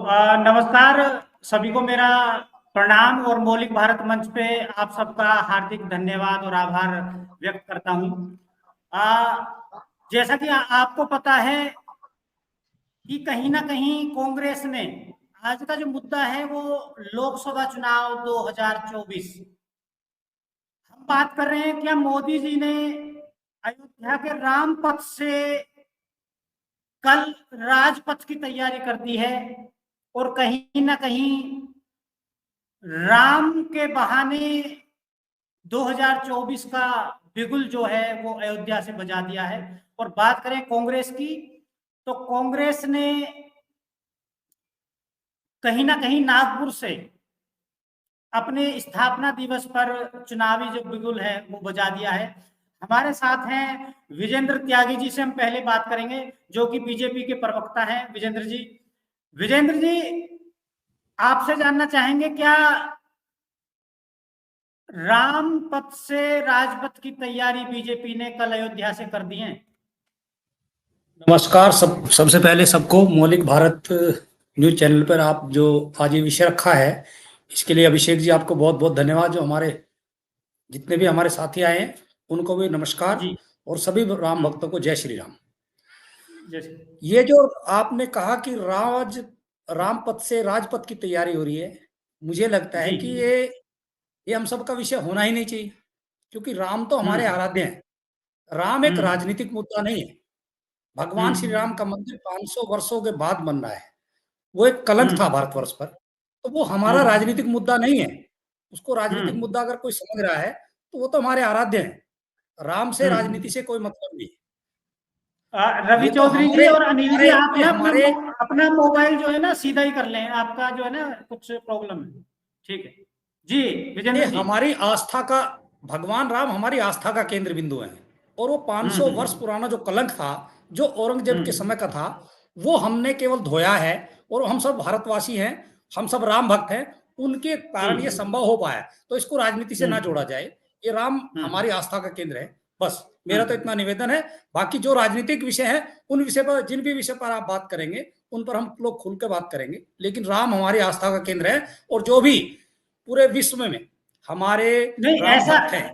नमस्कार सभी को मेरा प्रणाम और मौलिक भारत मंच पे आप सबका हार्दिक धन्यवाद और आभार व्यक्त करता हूं। जैसा कि आपको पता है कि कहीं ना कहीं कांग्रेस ने आज का जो मुद्दा है वो लोकसभा चुनाव 2024 हम बात कर रहे हैं। क्या मोदी जी ने अयोध्या के राम पथ से कल राजपथ की तैयारी कर दी है और कहीं ना कहीं राम के बहाने 2024 का बिगुल जो है वो अयोध्या से बजा दिया है। और बात करें कांग्रेस की, तो कांग्रेस ने कहीं ना कहीं नागपुर से अपने स्थापना दिवस पर चुनावी जो बिगुल है वो बजा दिया है। हमारे साथ हैं विजेंद्र त्यागी जी, से हम पहले बात करेंगे, जो कि बीजेपी के प्रवक्ता हैं। विजेंद्र जी आपसे जानना चाहेंगे, क्या राम पथ से राजपथ की तैयारी बीजेपी ने कल अयोध्या से कर दी है? नमस्कार। सबसे पहले सबको मौलिक भारत न्यूज चैनल पर आप जो आज ये विषय रखा है, इसके लिए अभिषेक जी आपको बहुत बहुत धन्यवाद। जो हमारे जितने भी हमारे साथी आए हैं उनको भी नमस्कार जी। और सभी राम भक्तों को जय श्री राम। जैसे ये जो आपने कहा कि राम पथ से राजपथ की तैयारी हो रही है, मुझे लगता है कि ये हम सबका विषय होना ही नहीं चाहिए, क्योंकि राम तो हमारे आराध्य हैं। राम एक राजनीतिक मुद्दा नहीं है। भगवान श्री राम का मंदिर 500 वर्षों के बाद बन रहा है। वो एक कलंक था भारतवर्ष पर, तो वो हमारा राजनीतिक मुद्दा नहीं है। उसको राजनीतिक मुद्दा अगर कोई समझ रहा है तो वो तो हमारे आराध्य हैं। राम से राजनीति से कोई मतलब नहीं। रवि चौधरी जी और अनिल जी, आप ना हमारे अपना मोबाइल जो है ना सीधा ही कर लें, आपका जो है ना कुछ प्रॉब्लम है। ठीक है जी विजेंद्र जी। हमारी आस्था का भगवान राम हमारी आस्था का केंद्र बिंदु है। और वो 500 वर्ष पुराना जो कलंक था, जो औरंगजेब के समय का था, वो हमने केवल धोया है। और हम सब भारतवासी हैं, हम सब राम भक्त हैं, उनके कारण ये संभव हो पाया। तो इसको राजनीति से ना जोड़ा जाए। ये राम हमारी आस्था का केंद्र है। बस मेरा तो इतना निवेदन है। बाकी जो राजनीतिक विषय है, उन विषय पर, जिन भी विषय पर आप बात करेंगे उन पर हम लोग खुल के बात करेंगे, लेकिन राम हमारी आस्था का केंद्र है। और जो भी पूरे विश्व में हमारे राम भक्त हैं,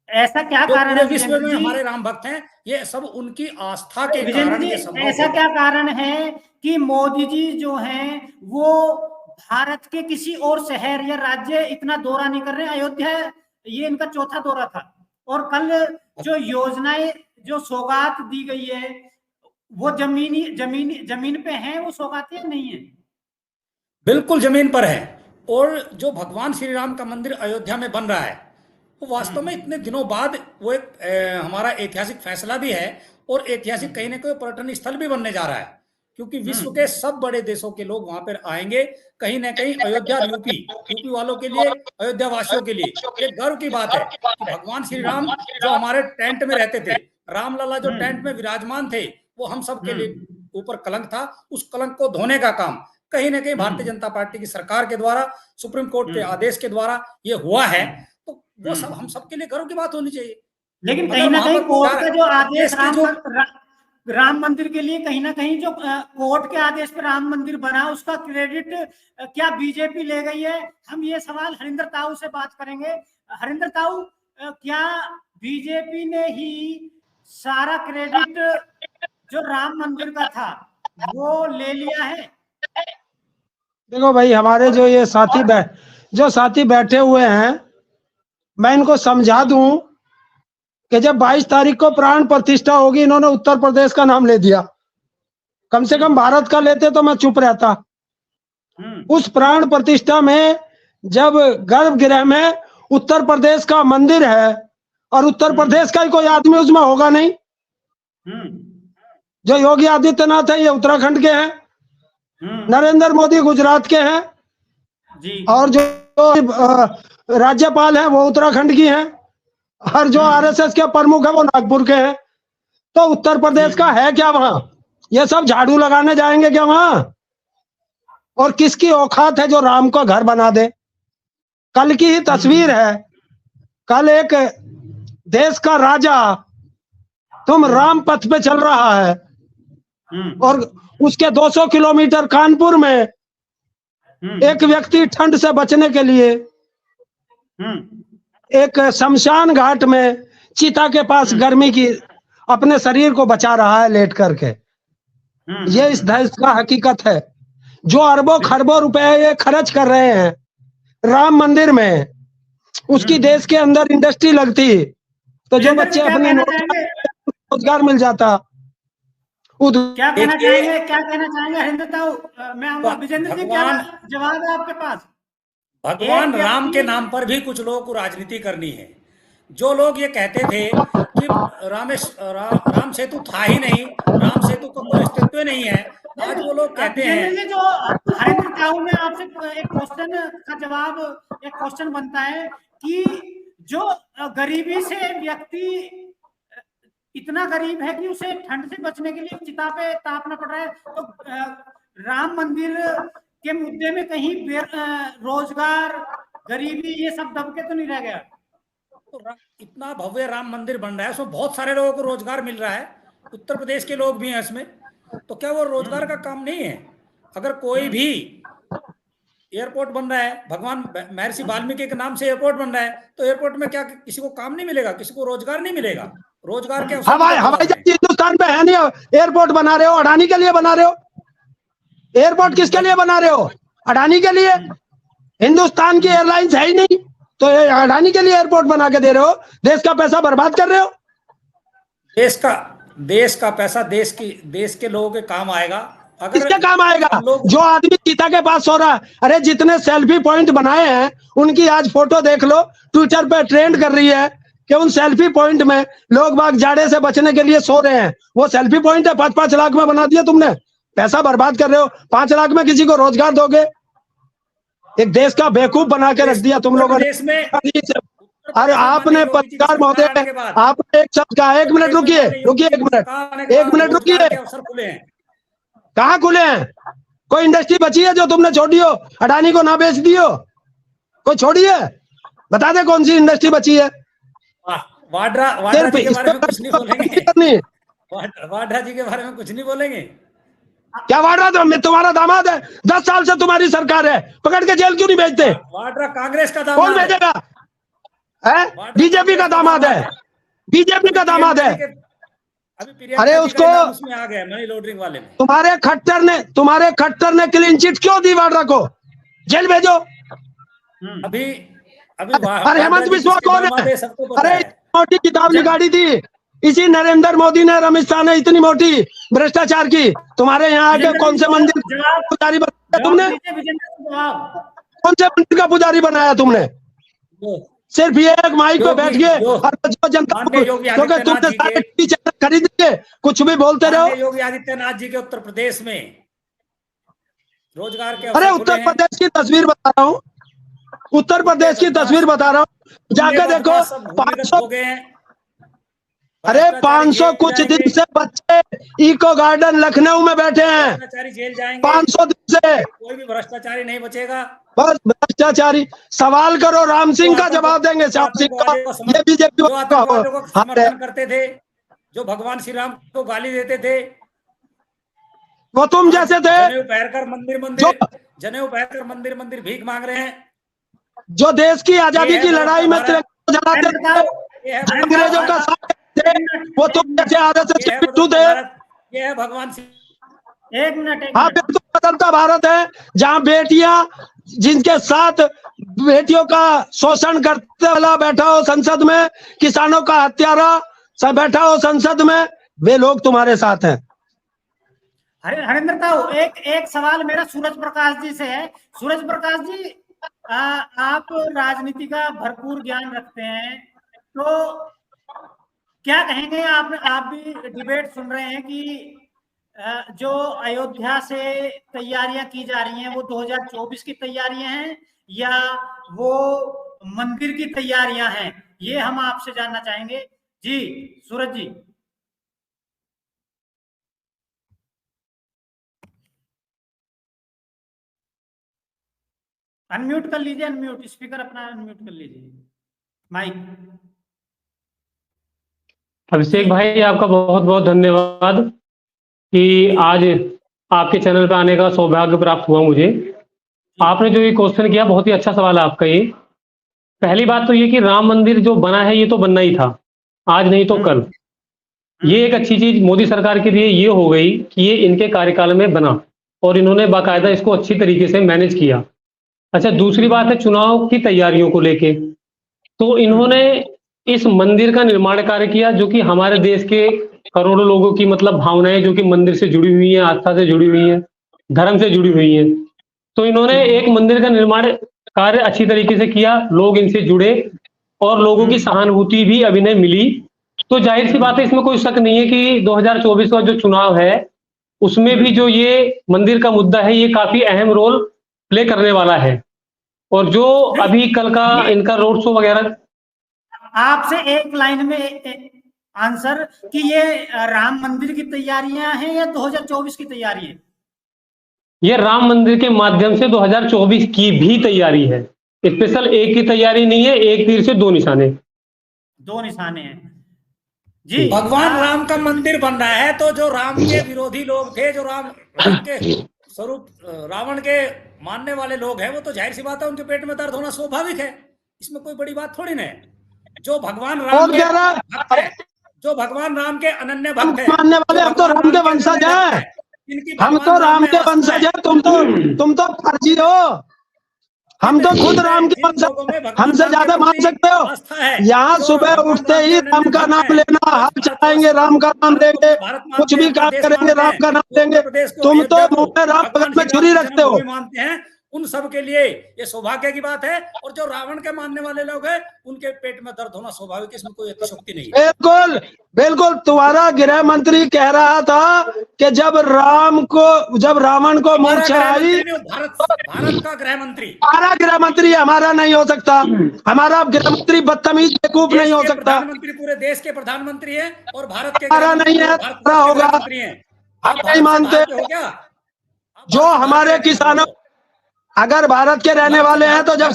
ऐसा क्या जो कारण पूरे है विश्व में जी? हमारे राम भक्त हैं, ये सब उनकी आस्था के विजेंद्र कारण जी, ये संभव ऐसा हो क्या पाया। कारण है कि मोदी जी जो हैं वो भारत के किसी और शहर या राज्य इतना दौरा नहीं कर रहे? अयोध्या ये इनका चौथा दौरा था। और कल जो योजनाएं, जो सौगात दी गई है, वो जमीन पे है वो सौगातें नहीं है? बिल्कुल जमीन पर है। और जो भगवान श्री राम का मंदिर अयोध्या में बन रहा है, वो वास्तव में इतने दिनों बाद वो एक हमारा ऐतिहासिक फैसला भी है। और ऐतिहासिक कहीं ना कहीं पर्यटन स्थल भी बनने जा रहा है, क्योंकि विश्व के सब बड़े देशों के लोग वहां पर आएंगे। कहीं ना कहीं अयोध्या और यूपी वालों के लिए, अयोध्या वासियों के लिए ये गर्व की बात है कि भगवान श्री राम जो हमारे टेंट में रहते थे, रामलला जो टेंट में विराजमान थे, वो हम सब के लिए ऊपर कलंक था। उस कलंक को धोने का काम कहीं ना कहीं भारतीय जनता पार्टी की सरकार के द्वारा, सुप्रीम कोर्ट के आदेश के द्वारा ये हुआ है। तो वो सब हम सबके लिए गर्व की बात होनी चाहिए। लेकिन कहीं ना कहीं कोर्ट का जो आदेश राम मंदिर के लिए, कहीं ना कहीं जो कोर्ट के आदेश पर राम मंदिर बना, उसका क्रेडिट क्या बीजेपी ले गई है? हम ये सवाल हरिंदर ताऊ से बात करेंगे। हरिंदर ताऊ, क्या बीजेपी ने ही सारा क्रेडिट जो राम मंदिर का था वो ले लिया है? देखो भाई, हमारे जो साथी बैठे हुए हैं, मैं इनको समझा दूं कि जब 22 तारीख को प्राण प्रतिष्ठा होगी, इन्होंने उत्तर प्रदेश का नाम ले दिया। कम से कम भारत का लेते तो मैं चुप रहता। उस प्राण प्रतिष्ठा में जब गर्भगृह में उत्तर प्रदेश का मंदिर है और उत्तर प्रदेश का ही कोई आदमी उसमें होगा नहीं। जो योगी आदित्यनाथ है ये उत्तराखंड के हैं, नरेंद्र मोदी गुजरात के हैं जी, और जो राज्यपाल हैं वो उत्तराखंड की हैं, और जो आरएसएस के प्रमुख है वो नागपुर के हैं। तो उत्तर प्रदेश का है क्या वहां? ये सब झाड़ू लगाने जाएंगे क्या वहां? और किसकी औकात है जो राम को घर बना दे? कल की ही तस्वीर है। कल एक देश का राजा तुम राम पथ पे चल रहा है और उसके 200 किलोमीटर कानपुर में एक व्यक्ति ठंड से बचने के लिए एक शमशान घाट में चिता के पास गर्मी की अपने शरीर को बचा रहा है लेट करके। ये इस देश का हकीकत है। जो अरबों खरबों रुपए ये खर्च कर रहे हैं राम मंदिर में, उसकी देश के अंदर इंडस्ट्री लगती तो जो बच्चे अपने रोजगार मिल जाता। क्या कहना चाहेंगे हरिंदर ताऊ? मैं विजेंद्र जी, क्या जवाब है आपके पास? भगवान राम के नाम पर भी कुछ लोगों को राजनीति करनी है। जो लोग ये कहते थे कि राम सेतु था ही नहीं, राम सेतु का कोई अस्तित्व नहीं है, आज वो लोग कहते हैं। जो हरिंदर ताऊ में आपसे एक क्वेश्चन का जवाब, एक क्वेश्चन बनता है कि जो गरीबी से व्यक्ति इतना गरीब है कि उसे ठंड से बचने के लिए चिता पे तापना पड़ रहा है, तो राम मंदिर के मुद्दे में कहीं रोजगार, गरीबी, ये सब दबके तो नहीं रह गया? तो इतना भव्य राम मंदिर बन रहा है, उसमें बहुत सारे लोगों को रोजगार मिल रहा है, उत्तर प्रदेश के लोग भी हैं इसमें, तो क्या वो रोजगार का काम नहीं है? अगर कोई भी एयरपोर्ट बन रहा है, भगवान महर्षि वाल्मीकि के नाम से एयरपोर्ट बन रहा है, तो एयरपोर्ट में क्या किसी को काम नहीं मिलेगा, किसी को रोजगार नहीं मिलेगा? रोजगार के हवाई जहाज हिंदुस्तान में है नहीं, एयरपोर्ट बना रहे हो, अडानी के लिए बना रहे हो। एयरपोर्ट किसके लिए बना रहे हो? अडानी के लिए। हिंदुस्तान की एयरलाइंस है ही नहीं, तो अडानी के लिए एयरपोर्ट बना के दे रहे हो। देश का पैसा बर्बाद कर रहे हो। देश का पैसा देश के लोगों के काम आएगा। अगर किसके काम आएगा? जो आदमी चिता के पास सो रहा है। अरे जितने सेल्फी पॉइंट बनाए हैं उनकी आज फोटो देख लो, ट्विटर पे ट्रेंड कर रही है कि उन सेल्फी पॉइंट में लोग बाग जाड़े से बचने के लिए सो रहे हैं। वो सेल्फी पॉइंट है, 5-5 लाख में बना दिया तुमने। पैसा बर्बाद कर रहे हो। 5 लाख में किसी को रोजगार दोगे? एक देश का बेवकूफ बना के रख दिया तुम लोगों ने। अरे आपने पत्रकार महोदय, आपने एक शब्द कहा, 1 मिनट रुकिए, एक मिनट रुकिए। कहाँ खुले हैं? कोई इंडस्ट्री बची है जो तुमने छोड़ी हो, अडानी को ना बेच दियो? कोई छोड़ी है? बता दे कौन सी इंडस्ट्री बची है। वाड्रा जी के बारे में कुछ नहीं बोलेंगे? वाड्रा जी के बारे में कुछ नहीं बोलेंगे? क्या वाड्रा तुम्हारा दामाद है? 10 साल से तुम्हारी सरकार है, पकड़ के जेल क्यों नहीं भेजते? वाड्रा कांग्रेस का दामाद कौन भेजेगा? बीजेपी का दामाद है, बीजेपी का दामाद है। अरे उसको उसमें आ गया मनी लॉन्ड्रिंग वाले में। तुम्हारे खट्टर ने क्लीन चिट क्यों दी वाड्रा को? जेल भेजो। अभी अरे हेमंत बिस्वा कौन है? अरे मोटी किताब निकाली थी इसी नरेंद्र मोदी ने, रमेश शाह ने, इतनी मोटी भ्रष्टाचार की। तुम्हारे यहाँ आके कौन से मंदिर पुजारी बनाया तुमने? कौन से मंदिर का पुजारी बनाया तुमने? सिर्फ ये एक माइक पे बैठ गए और जो जनता, क्योंकि तुमने सारे टीवी चैनल खरीद लिए, कुछ भी बोलते रहो। योगी आदित्यनाथ जी के उत्तर प्रदेश में रोजगार के, अरे उत्तर प्रदेश की तस्वीर बता रहा हूँ, उत्तर प्रदेश की तस्वीर बता रहा हूँ, जाके देखो। 500 अरे 500 कुछ दिन से बच्चे इको गार्डन लखनऊ में बैठे हैं। जेल जाएंगे 500 दिन से। कोई भी भ्रष्टाचारी नहीं बचेगा। बस भ्रष्टाचारी। सवाल करो, राम सिंह का जवाब देंगे, श्याम सिंह का। ये बीजेपी को समर्थन करते थे, जो भगवान श्री राम को गाली देते थे, वो तुम जैसे थे। जनेऊ पहनकर मंदिर भीख मांग रहे हैं। जो देश की आजादी की लड़ाई में तिरंगा जलाते थे, अंग्रेजों का साथ थे, वो तुम जैसे आरएसएस के पिट्ठू थे। ये है भगवान। एक मिनट। हाँ, बिल्कुल बदलता भारत है, जहाँ बेटियां, जिनके साथ बेटियों का शोषण करते वाला बैठा हो संसद में, किसानों का हत्यारा सब बैठा हो संसद में, वे लोग तुम्हारे साथ हैं। हरिंदर ताऊ, एक सवाल मेरा सूरज प्रकाश जी से है। सूरज प्रकाश जी, आप राजनीति का भरपूर ज्ञान रखते हैं, तो क्या कहेंगे? आप भी डिबेट सुन रहे हैं कि जो अयोध्या से तैयारियां की जा रही हैं वो 2024 की तैयारियां हैं या वो मंदिर की तैयारियां हैं? ये हम आपसे जानना चाहेंगे। जी सूरज जी। अनम्यूट कर लीजिए, अनम्यूट स्पीकर अपना अनम्यूट कर लीजिए, माइक। अभिषेक भाई, आपका बहुत बहुत धन्यवाद कि आज आपके चैनल पे आने का सौभाग्य प्राप्त हुआ मुझे। आपने जो ये क्वेश्चन किया बहुत ही अच्छा सवाल है आपका ये। पहली बात तो ये कि राम मंदिर जो बना है ये तो बनना ही था, आज नहीं तो कल। ये एक अच्छी चीज मोदी सरकार के लिए ये हो गई कि ये इनके कार्यकाल में बना और इन्होंने बाकायदा इसको अच्छी तरीके से मैनेज किया। अच्छा, दूसरी बात है चुनाव की तैयारियों को लेके, तो इन्होंने इस मंदिर का निर्माण कार्य किया जो कि हमारे देश के करोड़ों लोगों की मतलब भावनाएं जो कि मंदिर से जुड़ी हुई हैं, आस्था से जुड़ी हुई हैं, धर्म से जुड़ी हुई हैं, तो इन्होंने एक मंदिर का निर्माण कार्य अच्छी तरीके से किया, लोग इनसे जुड़े और लोगों की सहानुभूति भी अभिनय मिली। तो जाहिर सी बात है, इसमें कोई शक नहीं है कि 2024 का जो चुनाव है उसमें भी जो ये मंदिर का मुद्दा है ये काफी अहम रोल प्ले करने वाला है। और जो अभी कल का इनका रोड शो वगैरह, आपसे एक लाइन में आंसर कि ये राम मंदिर की तैयारियां हैं या 2024 की तैयारी है? ये राम मंदिर के माध्यम से 2024 की भी तैयारी है। स्पेशल एक की तैयारी नहीं है, एक तीर से दो निशाने। दो निशाने हैं जी। भगवान राम का मंदिर बन रहा है तो जो राम के विरोधी लोग थे, जो राम के स्वरूप रावण के मानने वाले लोग हैं, वो तो जाहिर सी बात है उनके पेट में दर्द होना स्वाभाविक है। इसमें कोई बड़ी बात थोड़ी ना है। जो भगवान राम के भक्त है, जो भगवान राम के अनन्य भक्त है, मानने वाले हम तो राम के वंशज हैं, हम तो राम के वंशज हैं। तुम तो फर्जी हो। हम तो खुद राम के वंशज, हमसे ज्यादा मान सकते हो। यहाँ सुबह उठते ही राम का नाम लेना, हाथ चलाएंगे राम का नाम लेंगे, कुछ भी काम करेंगे राम का नाम लेंगे। तुम तो मुंह में राम बगल में छुरी रखते हो। मानते हैं उन सब के लिए ये सौभाग्य की बात है। और जो रावण के मानने वाले लोग हैं उनके पेट में दर्द होना स्वाभाविक है, इसमें कोई अतिशयोक्ति नहीं है। बिल्कुल बिल्कुल। तुम्हारा गृह मंत्री कह रहा था कि जब रावण को मूर्छा आई, भारत का गृह मंत्री, हमारा गृह मंत्री हमारा नहीं हो सकता, हमारा गृह मंत्री बदतमीज बेवकूफ नहीं हो सकता। प्रधानमंत्री पूरे देश के प्रधानमंत्री है और भारत के हमारा नहीं है, हमारा होगा। हम नहीं मानते। जो हमारे किसानों, अगर भारत के रहने वाले हैं तो जब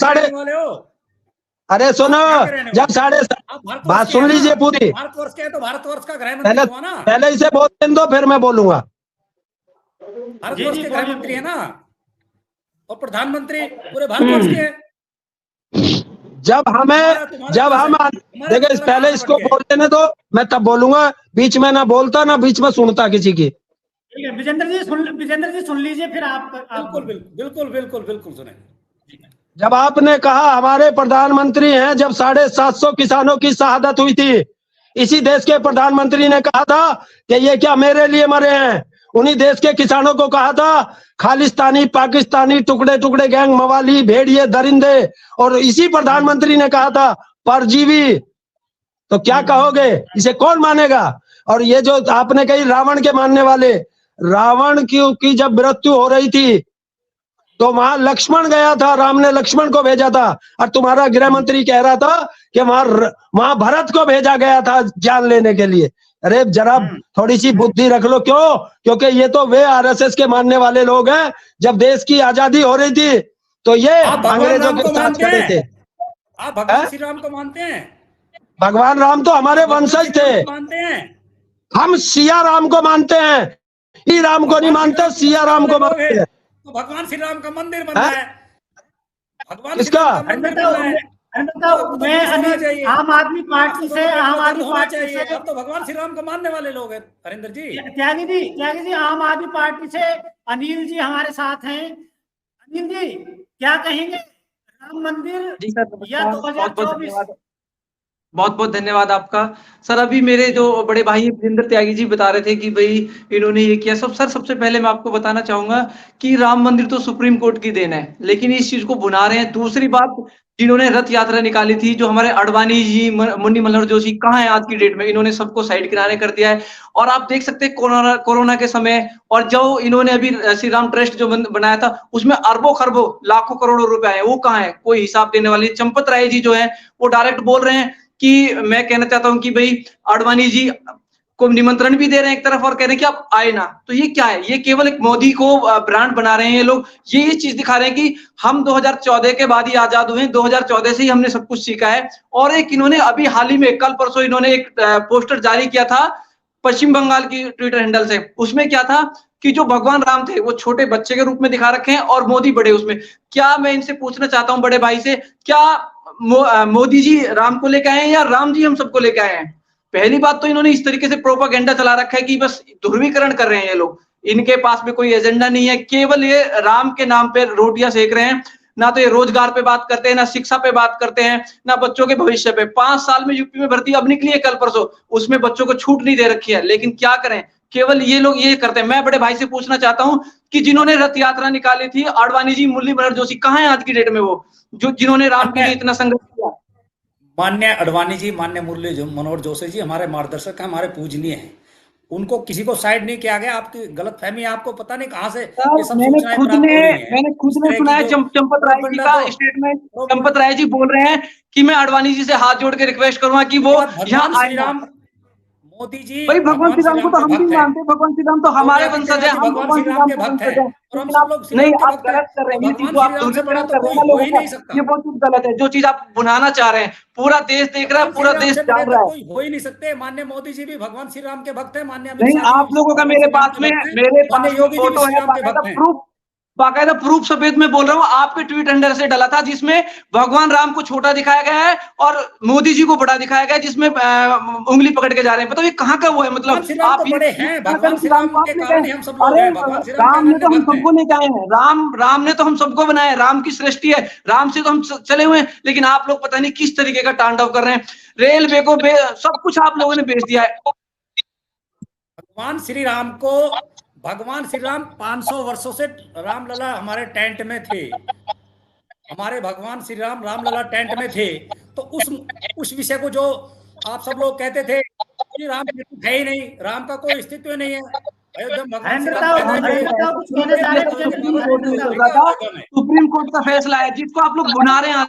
अरे सुनो, जब बात सुन लीजिए पूरी। भारतवर्ष के तो भारतवर्ष का गृह मंत्री हुआ ना। पहले इसे बोलने दो फिर मैं बोलूंगा। भारतवर्ष के गृह मंत्री है ना और प्रधानमंत्री पूरे भारतवर्ष के। जब हम देखिए, पहले इसको बोलने दो, मैं तब बोलूंगा। बीच में ना बोलता ना बीच में सुनता किसी की। ठीक है विजेंद्र जी सुन लीजिए फिर आप। बिल्कुल सुने। जब आपने कहा हमारे प्रधानमंत्री हैं, जब 750 किसानों की शहादत हुई थी, इसी देश के प्रधानमंत्री ने कहा था कि ये क्या मेरे लिए मरे हैं। उन्हीं देश के किसानों को कहा था खालिस्तानी, पाकिस्तानी, टुकड़े टुकड़े गैंग, मवाली, भेड़िए, दरिंदे। और इसी प्रधानमंत्री ने कहा था परजीवी। तो क्या कहोगे, इसे कौन मानेगा? और ये जो आपने कही रावण के मानने वाले, रावण की जब मृत्यु हो रही थी तो वहां लक्ष्मण गया था, राम ने लक्ष्मण को भेजा था। और तुम्हारा गृह मंत्री कह रहा था कि वहां भरत को भेजा गया था जान लेने के लिए। अरे जरा थोड़ी सी बुद्धि रख लो। क्यों? क्योंकि ये तो वे आरएसएस के मानने वाले लोग हैं। जब देश की आजादी हो रही थी तो ये अंग्रेजों के साथ खड़े थे। आप भगवान श्री राम को मानते हैं? भगवान राम तो हमारे वंशज थे। हम सिया राम को मानते हैं, ही राम को नहीं मानते, सिया राम को मानते हैं। तो भगवान श्री राम का मंदिर बन रहा है। भगवान किसका? मैं आम आदमी पार्टी से अब तो भगवान श्री राम को मानने वाले लोग हैं हरिंदर जी। त्यागी जी आम आदमी पार्टी से अनिल जी हमारे साथ हैं। अनिल जी क्या कहेंगे, राम मंदिर या 2024? बहुत बहुत धन्यवाद आपका सर। अभी मेरे जो बड़े भाई वीरेंद्र त्यागी जी बता रहे थे कि भाई इन्होंने ये किया सब। सर सबसे पहले मैं आपको बताना चाहूंगा कि राम मंदिर तो सुप्रीम कोर्ट की देन है, लेकिन इस चीज को भुना रहे हैं। दूसरी बात, जिन्होंने रथ यात्रा निकाली थी, जो हमारे अडवाणी जी, मुन्नी मनोहर जोशी कहाँ है आज की डेट में, इन्होंने सबको साइड किनारे कर दिया है। और आप देख सकते हैं कोरोना के समय, और जो इन्होंने अभी श्री राम ट्रस्ट जो बनाया था उसमें अरबों खरबों लाखों करोड़ों रुपए आए, वो कहाँ है? कोई हिसाब देने वाली। चंपत राय जी जो है वो डायरेक्ट बोल रहे हैं कि मैं कहना चाहता हूं कि भाई अडवाणी जी को निमंत्रण भी दे रहे हैं एक तरफ और कह रहे हैं कि आप आए ना। तो ये क्या है? ये केवल एक मोदी को ब्रांड बना रहे हैं ये लोग। ये चीज दिखा रहे हैं कि हम 2014 के बाद ही आजाद हुए, 2014 से ही हमने सब कुछ सीखा है। और एक इन्होंने अभी हाल ही में कल परसों इन्होंने एक पोस्टर जारी किया था पश्चिम बंगाल की ट्विटर हैंडल से। उसमें क्या था कि जो भगवान राम थे वो छोटे बच्चे के रूप में दिखा रखे हैं और मोदी बड़े उसमें। क्या मैं इनसे पूछना चाहता हूं बड़े भाई से, क्या मोदी जी राम को लेकर आए हैं या राम जी हम सबको लेकर आए हैं? पहली बात तो इन्होंने इस तरीके से प्रोपागेंडा चला रखा है कि बस ध्रुवीकरण कर रहे हैं ये लोग, इनके पास में कोई एजेंडा नहीं है, केवल ये राम के नाम पे रोटियां सेक रहे हैं। ना तो ये रोजगार पे बात करते हैं, ना शिक्षा पे बात करते हैं, ना बच्चों के भविष्य पे। 5 साल में यूपी में भर्ती अब निकली है कल परसों, उसमें बच्चों को छूट नहीं दे रखी है, लेकिन क्या करें, केवल ये लोग ये करते हैं। मैं बड़े भाई से पूछना चाहता हूं कि जिन्होंने रथ यात्रा निकाली थी, आडवाणी जी, मुरली मनोहर जोशी, कहां है आज की डेट में वो, जो जिन्होंने राम के लिए इतना संघर्ष किया? मान्य आडवाणी जी, मान्य मुरली मनोहर जोशी जी हमारे मार्गदर्शक हैं, हमारे पूजनीय हैं, उनको किसी को साइड नहीं किया गया। आपकी गलतफहमी है, आपको पता नहीं कहां से ये सब मैंने सूचनाएं खुद प्राप्त हो रही हैं। मैंने खुद ने सुना है चंपत राय जी का स्टेटमेंट। चंपत राय जी बोल रहे हैं कि मैं आडवाणी जी से हाथ जोड़ के रिक्वेस्ट करूंगा कि वो यहाँ आए। मोदी जी भाई भगवान श्री राम को तो हम भी मानते, भगवान श्री राम तो हमारे वंशज है, हम भगवान श्री राम के भक्त हैं। नहीं, आप गलत कर रहे हैं, ये चीज को आप ध्रुवीकरण कर रहे हैं लोगों का, ये बहुत चीज गलत है। जो चीज आप बुनाना चाह रहे हैं, पूरा देश देख रहा है, पूरा देश जान रहा है। कोई हो ही नहीं सकते। माननीय मोदी जी भी भगवान श्री राम के भक्त हैं, माननीय नहीं, आप लोगों का मेरे पास में फोटो है, बाकायदा प्रूफ सफेद में बोल रहा हूँ, आपके ट्वीट अंडर से डला था जिसमें भगवान राम को छोटा दिखाया गया है और मोदी जी को बड़ा दिखाया गया है, जिसमें उंगली पकड़ के जा रहे हैं। बताओ ये कहाँ का वो है? मतलब आप बड़े हैं, भगवान श्री राम के कारण ही हम सब लोग हैं। भगवान श्री राम ने तो हम सबको लेके आए हैं, राम ने तो हम सबको बनाया है, राम की सृष्टि है, राम से तो हम चले हुए हैं। लेकिन आप लोग पता नहीं किस तरीके का तांडव कर रहे हैं, रेलवे को सब कुछ आप लोगों ने बेच दिया है। भगवान श्री राम 500 वर्षों से रामलला हमारे टेंट में थे, हमारे भगवान श्री राम रामलला टेंट में थे। तो उस विषय को जो आप सब लोग कहते थे कि राम है ही नहीं, राम का कोई अस्तित्व नहीं है, सुप्रीम कोर्ट का फैसला है जिसको आप लोग बुना रहे हैं।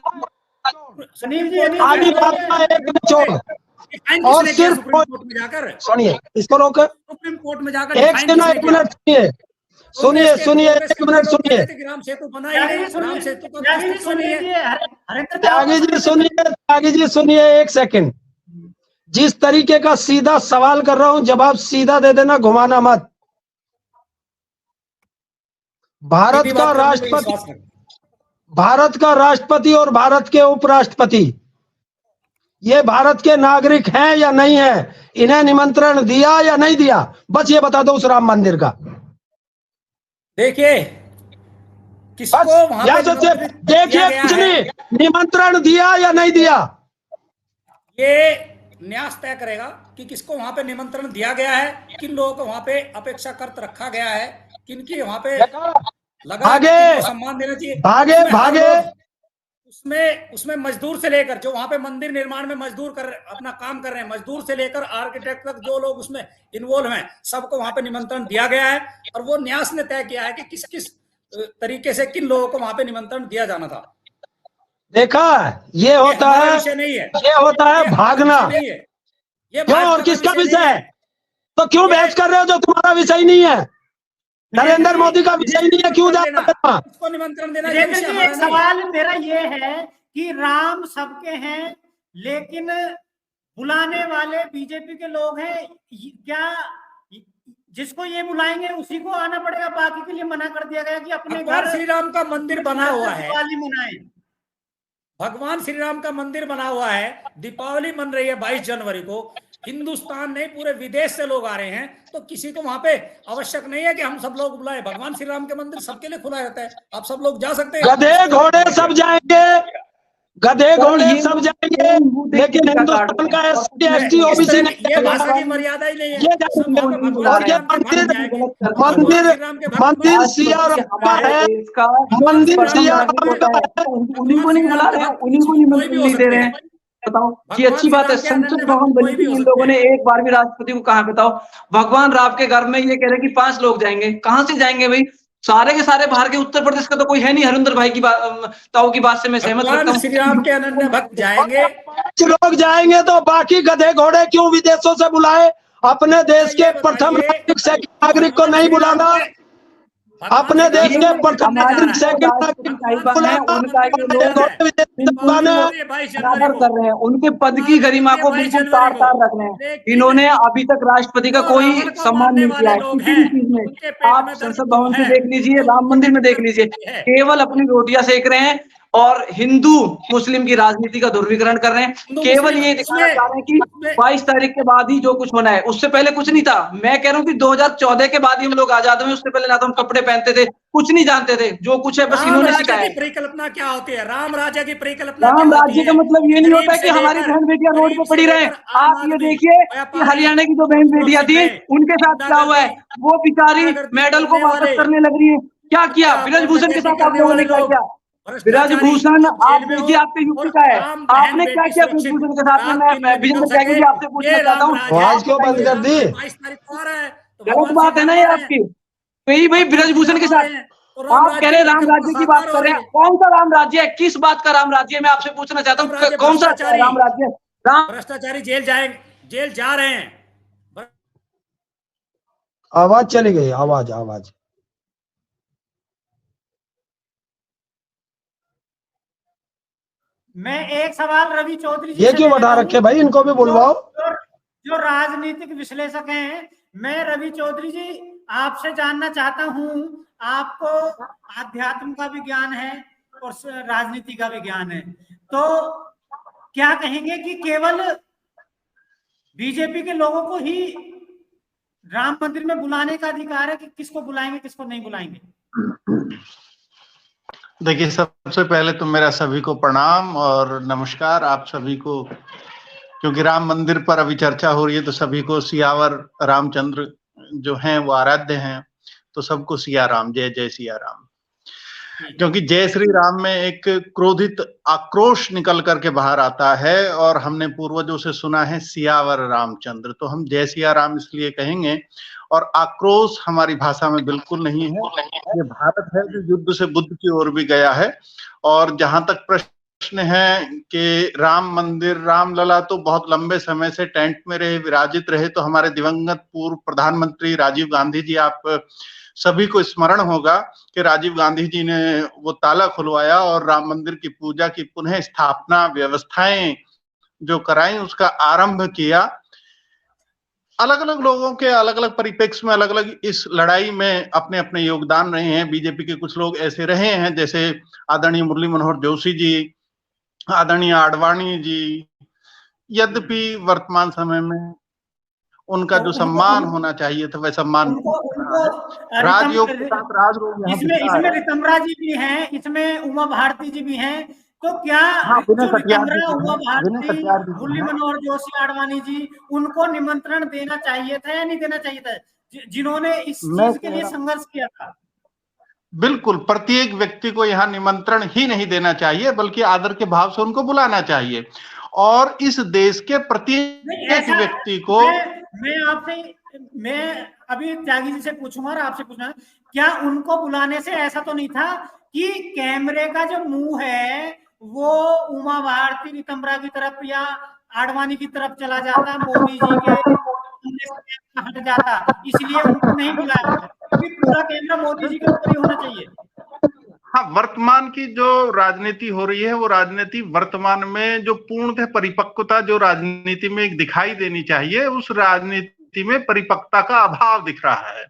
और सिर्फ सुनिए, इसको रोक, सुप्रीम कोर्ट में जाकर एक मिनट सुनिए, सुनिए एक मिनट सुनिए, राम सेतु बना ही नहीं, राम सेतु का अस्तित्व नहीं है। त्यागी जी सुनिए एक सेकंड। जिस तरीके का सीधा सवाल कर रहा हूं, जवाब सीधा दे देना, घुमाना मत। भारत का राष्ट्रपति और भारत के उपराष्ट्रपति ये भारत के नागरिक हैं या नहीं है? इन्हें निमंत्रण दिया या नहीं दिया? बस ये बता दो उस राम मंदिर का। देखिए किसको वहां पे देखिए, कुछ नहीं, निमंत्रण दिया या नहीं दिया, ये न्यास तय करेगा कि किसको वहां पे निमंत्रण दिया गया है, किन लोगों को वहां पे अपेक्षाकृत रखा गया है, किनकी वहां पे लगा सम्मान देना चाहिए। भागे उसमें मजदूर से लेकर, जो वहां पे मंदिर निर्माण में मजदूर अपना काम कर रहे हैं, मजदूर से लेकर आर्किटेक्ट तक जो लोग उसमें इन्वॉल्व हैं, सबको वहां पे निमंत्रण दिया गया है। और वो न्यास ने तय किया है कि किस किस तरीके से किन लोगों को वहां पे निमंत्रण दिया जाना था। देखा, ये होता है, नहीं है, ये होता है भागना। नहीं है ये क्यों, और किसका विषय है? तो क्यों बहस कर रहे हो जो तुम्हारा विषय नहीं है? नरेंद्र मोदी का विषय नहीं है, क्यों इसको निमंत्रण देना? एक सवाल मेरा ये है कि राम सबके हैं, लेकिन बुलाने वाले बीजेपी के लोग हैं, क्या जिसको ये बुलाएंगे उसी को आना पड़ेगा? बाकी के लिए मना कर दिया गया कि अपने घर श्री राम का मंदिर बना हुआ है, दिवाली मनाएं। भगवान श्री राम का मंदिर बना हुआ है, दीपावली मन रही है 22 जनवरी को, हिंदुस्तान नहीं पूरे विदेश से लोग आ रहे हैं, तो किसी को वहां पे आवश्यक नहीं है कि हम सब लोग बुलाए। भगवान श्री राम के मंदिर सबके लिए खुला रहता है, आप सब लोग जा सकते हैं। गधे घोड़े सब जाएंगे, गधे घोड़े सब जाएंगे, लेकिन हिंदुस्तान का एसटी ओबीसी ये भाषा की मर्यादा ही नहीं है। मंदिर सिया राम का है, मंदिर सिया राम का है, उन्हीं को नहीं बुला रहे हैं, उन्हीं को निमंत्रण नहीं दे रहे हैं। बताओ, ये अच्छी बात है। संसद भवन बनी थी, इन लोगों ने एक बार भी राष्ट्रपति को कहा? बताओ, भगवान राम के घर में ये कह रहे हैं कि 5 लोग जाएंगे, कहां से जाएंगे भाई? सारे के सारे बाहर के, उत्तर प्रदेश का तो कोई है नहीं। हरिंदर भाई की ताऊ की बात से मैं सहमत रखता हूँ। श्री राम के अनन्य भक्त जाएंगे, 5 लोग जाएंगे, तो बाकी गधे घोड़े क्यों विदेशों से बुलाए? अपने देश के प्रथम नागरिक को नहीं बुलाना? अपने देश के हमारी सेकंड साहिबा है, उनका ये लोग बराबर कर रहे हैं, उनके पद की गरिमा को बिल्कुल तार तार रख रहे हैं। इन्होंने अभी तक राष्ट्रपति का कोई सम्मान नहीं किया है किसी भी चीज में। आप संसद भवन से देख लीजिए, राम मंदिर में देख लीजिए, केवल अपनी रोटियां सेक रहे हैं और हिंदू मुस्लिम की राजनीति का ध्रुवीकरण कर रहे हैं। केवल ये दिखाना चाह रहे हैं कि 22 तारीख के बाद ही जो कुछ होना है, उससे पहले कुछ नहीं था। मैं कह रहा हूँ कि 2014 के बाद ही हम लोग आजाद हुए, उससे पहले ना तो हम कपड़े पहनते थे, कुछ नहीं जानते थे। जो कुछ है बस इन्होंने सिखाया। परिकल्पना क्या होती है? राम राज्य की परिकल्पना? राम राज्य का मतलब ये नहीं होता कि हमारी बहन बेटियां रोड पे पड़ी रहे। आप ये देखिए कि हरियाणा की जो बहन बेटियां थी उनके साथ क्या हुआ है, वो बेचारी मेडल को वापस करने लग रही है। क्या किया ब्रजभूषण के साथ आप लोगों ने? क्या किया? ब्रजभूषण आप देखिए, आपके यूपी का है, आपने क्या किया ब्रजभूषण के साथ में? मैं विजेंद्र त्यागी जी आपसे पूछना चाहता हूँ, आवाज क्यों बंद कर दी? गलत बात है ना ये आपकी। भाई ब्रजभूषण के साथ आप कह रहे हैं राम राज्य की बात कर रहे हैं। कौन सा राम राज्य है? किस बात का राम राज्य है? मैं आपसे पूछना चाहता हूँ, कौन सा राम राज्य? भ्रष्टाचारी जेल जा रहे हैं। आवाज चली गई, आवाज। मैं एक सवाल रवि चौधरी जी ये क्यों बढ़ा रखे भाई? इनको भी बुलवाओ। जो राजनीतिक विश्लेषक हैं, मैं रवि चौधरी जी आपसे जानना चाहता हूं, आपको आध्यात्म का भी ज्ञान है और राजनीति का भी ज्ञान है, तो क्या कहेंगे कि केवल बीजेपी के लोगों को ही राम मंदिर में बुलाने का अधिकार है कि किसको बुलाएंगे किसको नहीं बुलाएंगे? देखिए, सबसे पहले तो मेरा सभी को प्रणाम और नमस्कार आप सभी को। क्योंकि राम मंदिर पर अभी चर्चा हो रही है तो सभी को सियावर रामचंद्र जो हैं वो आराध्य हैं, तो सबको सिया राम, जय जय सिया राम। क्योंकि जय श्री राम में एक क्रोधित आक्रोश निकल करके बाहर आता है और हमने पूर्वजों से सुना है सियावर रामचंद्र, तो हम जय सिया राम इसलिए कहेंगे। और आक्रोश हमारी भाषा में बिल्कुल नहीं है। ये भारत है जो युद्ध से बुद्ध की ओर भी गया है। और जहां तक प्रश्न है कि राम मंदिर, रामलला तो बहुत लंबे समय से टेंट में रहे, विराजित रहे, तो हमारे दिवंगत पूर्व प्रधानमंत्री राजीव गांधी जी, आप सभी को स्मरण होगा कि राजीव गांधी जी ने वो ताला खुलवाया और राम मंदिर की पूजा की पुनः स्थापना व्यवस्थाएं जो कराई उसका आरंभ किया। अलग अलग लोगों के अलग अलग परिप्रेक्ष्य में अलग अलग इस लड़ाई में अपने अपने योगदान रहे हैं। बीजेपी के कुछ लोग ऐसे रहे हैं जैसे आदरणीय मुरली मनोहर जोशी जी, आदरणीय आडवाणी जी, यद्यपि वर्तमान समय में उनका जो सम्मान होना चाहिए था वह सम्मान राजयोग के साथ राजयोग इसमें रितम्बरा जी भी हैं, इसमें उमा भारती जी भी हैं, तो क्या मुरली मनोहर जोशी, आडवाणी जी, उनको निमंत्रण देना चाहिए था या नहीं देना चाहिए था, जिन्होंने इस चीज के लिए संघर्ष किया था? बिल्कुल, प्रत्येक व्यक्ति को यहाँ निमंत्रण ही नहीं देना चाहिए बल्कि आदर के भाव से उनको बुलाना चाहिए। और इस देश के प्रत्येक व्यक्ति को मैं अभी त्यागी जी से पूछूंगा और आपसे पूछना, क्या उनको बुलाने से ऐसा तो नहीं था कि कैमरे का जो मुंह है वो उमा भारती, रितम्बरा की तरफ या आडवाणी की तरफ चला जाता, मोदी जी के हट जाता, इसलिए उनको नहीं बुलाया? क्योंकि पूरा कैमरा मोदी जी के ऊपर ही होना चाहिए। हाँ, वर्तमान की जो राजनीति हो रही है वो राजनीति वर्तमान में जो पूर्णतः परिपक्वता जो राजनीति में एक दिखाई देनी चाहिए, उस राजनीति में परिपक्वता का अभाव दिख रहा है।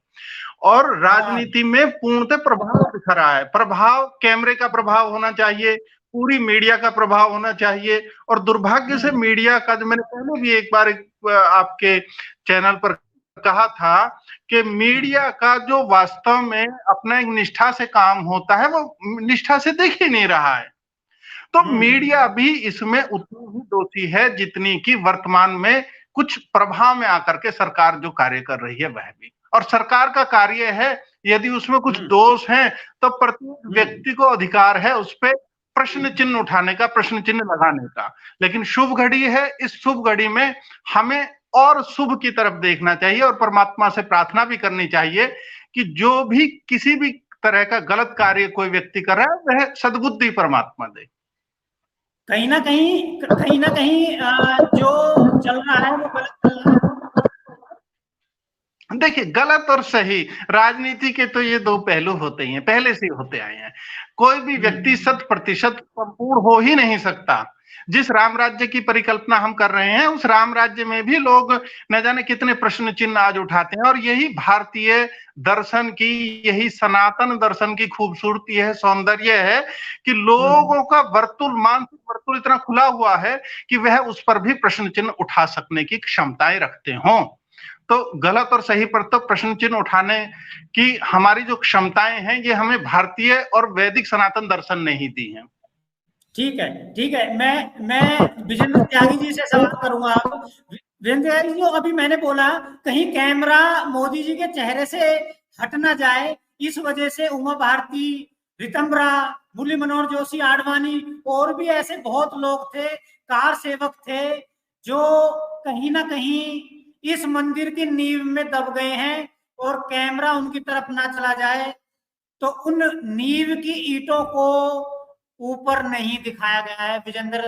और राजनीति में पूर्णतः प्रभाव दिख रहा है। प्रभाव, कैमरे का प्रभाव होना चाहिए, पूरी मीडिया का प्रभाव होना चाहिए। और दुर्भाग्य से मीडिया का, जो मैंने पहले भी एक बार आपके चैनल पर कहा था कि मीडिया का जो वास्तव में अपना एक निष्ठा से काम होता है वो निष्ठा से देख ही नहीं रहा है। तो मीडिया भी इसमें उतनी ही दोषी है जितनी कि वर्तमान में कुछ प्रभाव में आकर के सरकार जो कार्य कर रही है वह भी। और सरकार का कार्य है, यदि उसमें कुछ दोष हैं तो प्रत्येक व्यक्ति को अधिकार है उस पर प्रश्न चिन्ह उठाने का, प्रश्न चिन्ह लगाने का। लेकिन शुभ घड़ी है, इस शुभ घड़ी में हमें और शुभ की तरफ देखना चाहिए और परमात्मा से प्रार्थना भी करनी चाहिए कि जो भी किसी भी तरह का गलत कार्य कोई व्यक्ति कर रहा है वह सद्बुद्धि परमात्मा दे। कहीं ना कहीं जो चल रहा है वो गलत चल रहा है। देखिए, गलत और सही राजनीति के तो ये दो पहलू होते ही हैं, पहले से होते आए हैं। कोई भी व्यक्ति 100% संपूर्ण हो ही नहीं सकता। जिस राम राज्य की परिकल्पना हम कर रहे हैं, उस राम राज्य में भी लोग न जाने कितने प्रश्न चिन्ह आज उठाते हैं, और यही भारतीय दर्शन की, यही सनातन दर्शन की खूबसूरती है, सौंदर्य है कि लोगों का वर्तुल, मानसिक वर्तुल इतना खुला हुआ है कि वह उस पर भी प्रश्न चिन्ह उठा सकने की क्षमताएं रखते हों। तो गलत और सही पर तो प्रश्न चिन्ह उठाने की हमारी जो क्षमताएं हैं, ये हमें भारतीय और वैदिक सनातन दर्शन ने ही दी हैं। ठीक है, ठीक है। मैं विजेंद्र त्यागी जी से सवाल करूंगा। विजेंद्र त्यागी जी, जो अभी मैंने बोला, कहीं कैमरा मोदी जी के चेहरे से हट ना जाए, इस वजह से उमा भारती, ऋतंबरा, मुरली मनोहर जोशी, आडवाणी और भी ऐसे बहुत लोग थे, कार सेवक थे, जो कहीं ना कहीं इस मंदिर की नींव में दब गए हैं, और कैमरा उनकी तरफ ना चला जाए तो उन नींव की ईंटों को ऊपर नहीं दिखाया गया है। विजेंद्र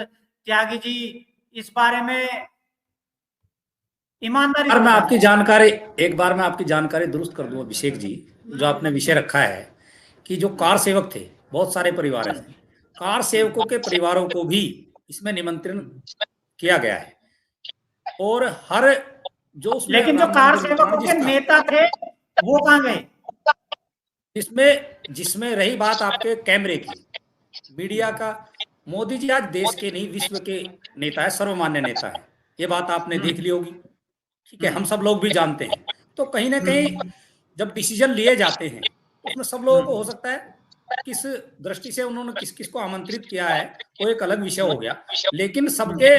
त्यागी जी, इस बारे में ईमानदारी मैं आपकी जानकारी, एक बार मैं आपकी जानकारी दुरुस्त कर दूं अभिषेक जी। जो आपने विषय रखा है कि जो कार सेवक थे, बहुत सारे परिवार हैं, कार सेवकों के परिवारों को भी इसमें निमंत्रण किया गया है। और हर जो, लेकिन जो कार सेवकों के नेता थे वो कहाँ गए? जिसमें रही बात आपके कैमरे की, मीडिया का, मोदी जी आज देश के नहीं विश्व के नेता है, सर्वमान्य नेता है, ये बात आपने देख ली होगी, ठीक है, हम सब लोग भी जानते हैं। तो कहीं ना कहीं जब डिसीजन लिए जाते हैं, उसमें सब लोगों को हो सकता है किस दृष्टि से उन्होंने किस किस को आमंत्रित किया है, वो एक अलग विषय हो गया, लेकिन सबके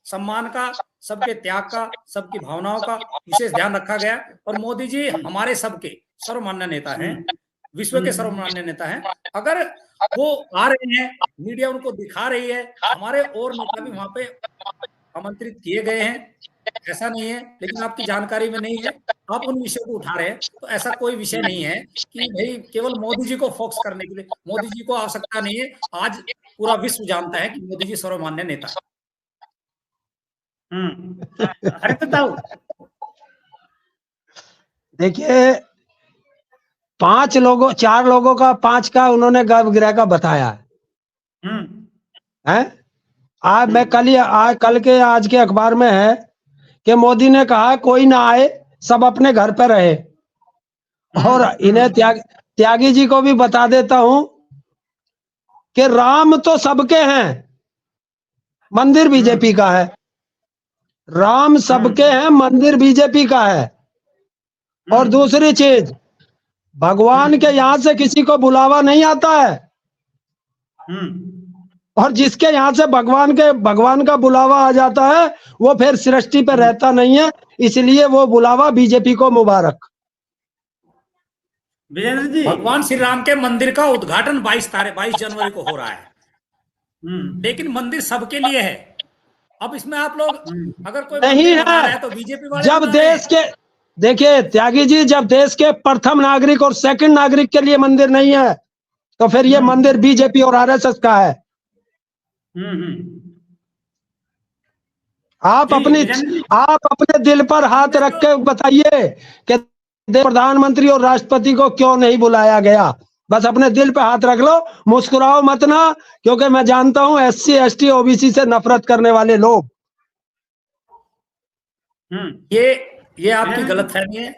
सम्मान का, सबके त्याग का, सबकी भावनाओं का विशेष ध्यान रखा गया। और मोदी जी हमारे सबके सर्वमान्य नेता हैं, विश्व के सर्वमान्य नेता हैं। अगर वो आ रहे हैं, मीडिया उनको दिखा रही है, हमारे और नेता भी वहां पे आमंत्रित किए गए हैं, ऐसा नहीं है, लेकिन आपकी जानकारी में नहीं है, आप उन विषयों को उठा रहे हैं। तो ऐसा कोई विषय नहीं है कि भाई केवल मोदी जी को फोकस करने के लिए, मोदी जी को आवश्यकता नहीं है। आज पूरा विश्व जानता है कि मोदी जी सर्वमान्य नेता है। देखिए, 4 लोगों का 5 का उन्होंने गर्भगृह का बताया है। आज मैं कल के आज के अखबार में है कि मोदी ने कहा कोई ना आए, सब अपने घर पे रहे। और इन्हें त्यागी जी को भी बता देता हूं कि राम तो सबके हैं, मंदिर बीजेपी का है। राम सबके हैं, मंदिर बीजेपी का है। और दूसरी चीज, भगवान के यहां से किसी को बुलावा नहीं आता है, और जिसके यहां से भगवान का बुलावा आ जाता है, वो फिर सृष्टि पे रहता नहीं है। इसलिए वो बुलावा बीजेपी को मुबारक। विजेंद्र जी, भगवान श्री राम के मंदिर का उद्घाटन 22 जनवरी को हो रहा है, लेकिन मंदिर सबके लिए है। अब इसमें आप लोग अगर कोई नहीं है तो बीजेपी वाले, जब देश के, देखिए त्यागी जी, जब देश के प्रथम नागरिक और सेकंड नागरिक के लिए मंदिर नहीं है, तो फिर ये मंदिर बीजेपी और आरएसएस का है। आप अपने दिल पर हाथ रख के बताइए कि प्रधानमंत्री और राष्ट्रपति को क्यों नहीं बुलाया गया। बस अपने दिल पे हाथ रख लो, मुस्कुराओ मत ना, क्योंकि मैं जानता हूं SC ST OBC से नफरत करने वाले लोग। ये आपकी गलतफहमी है।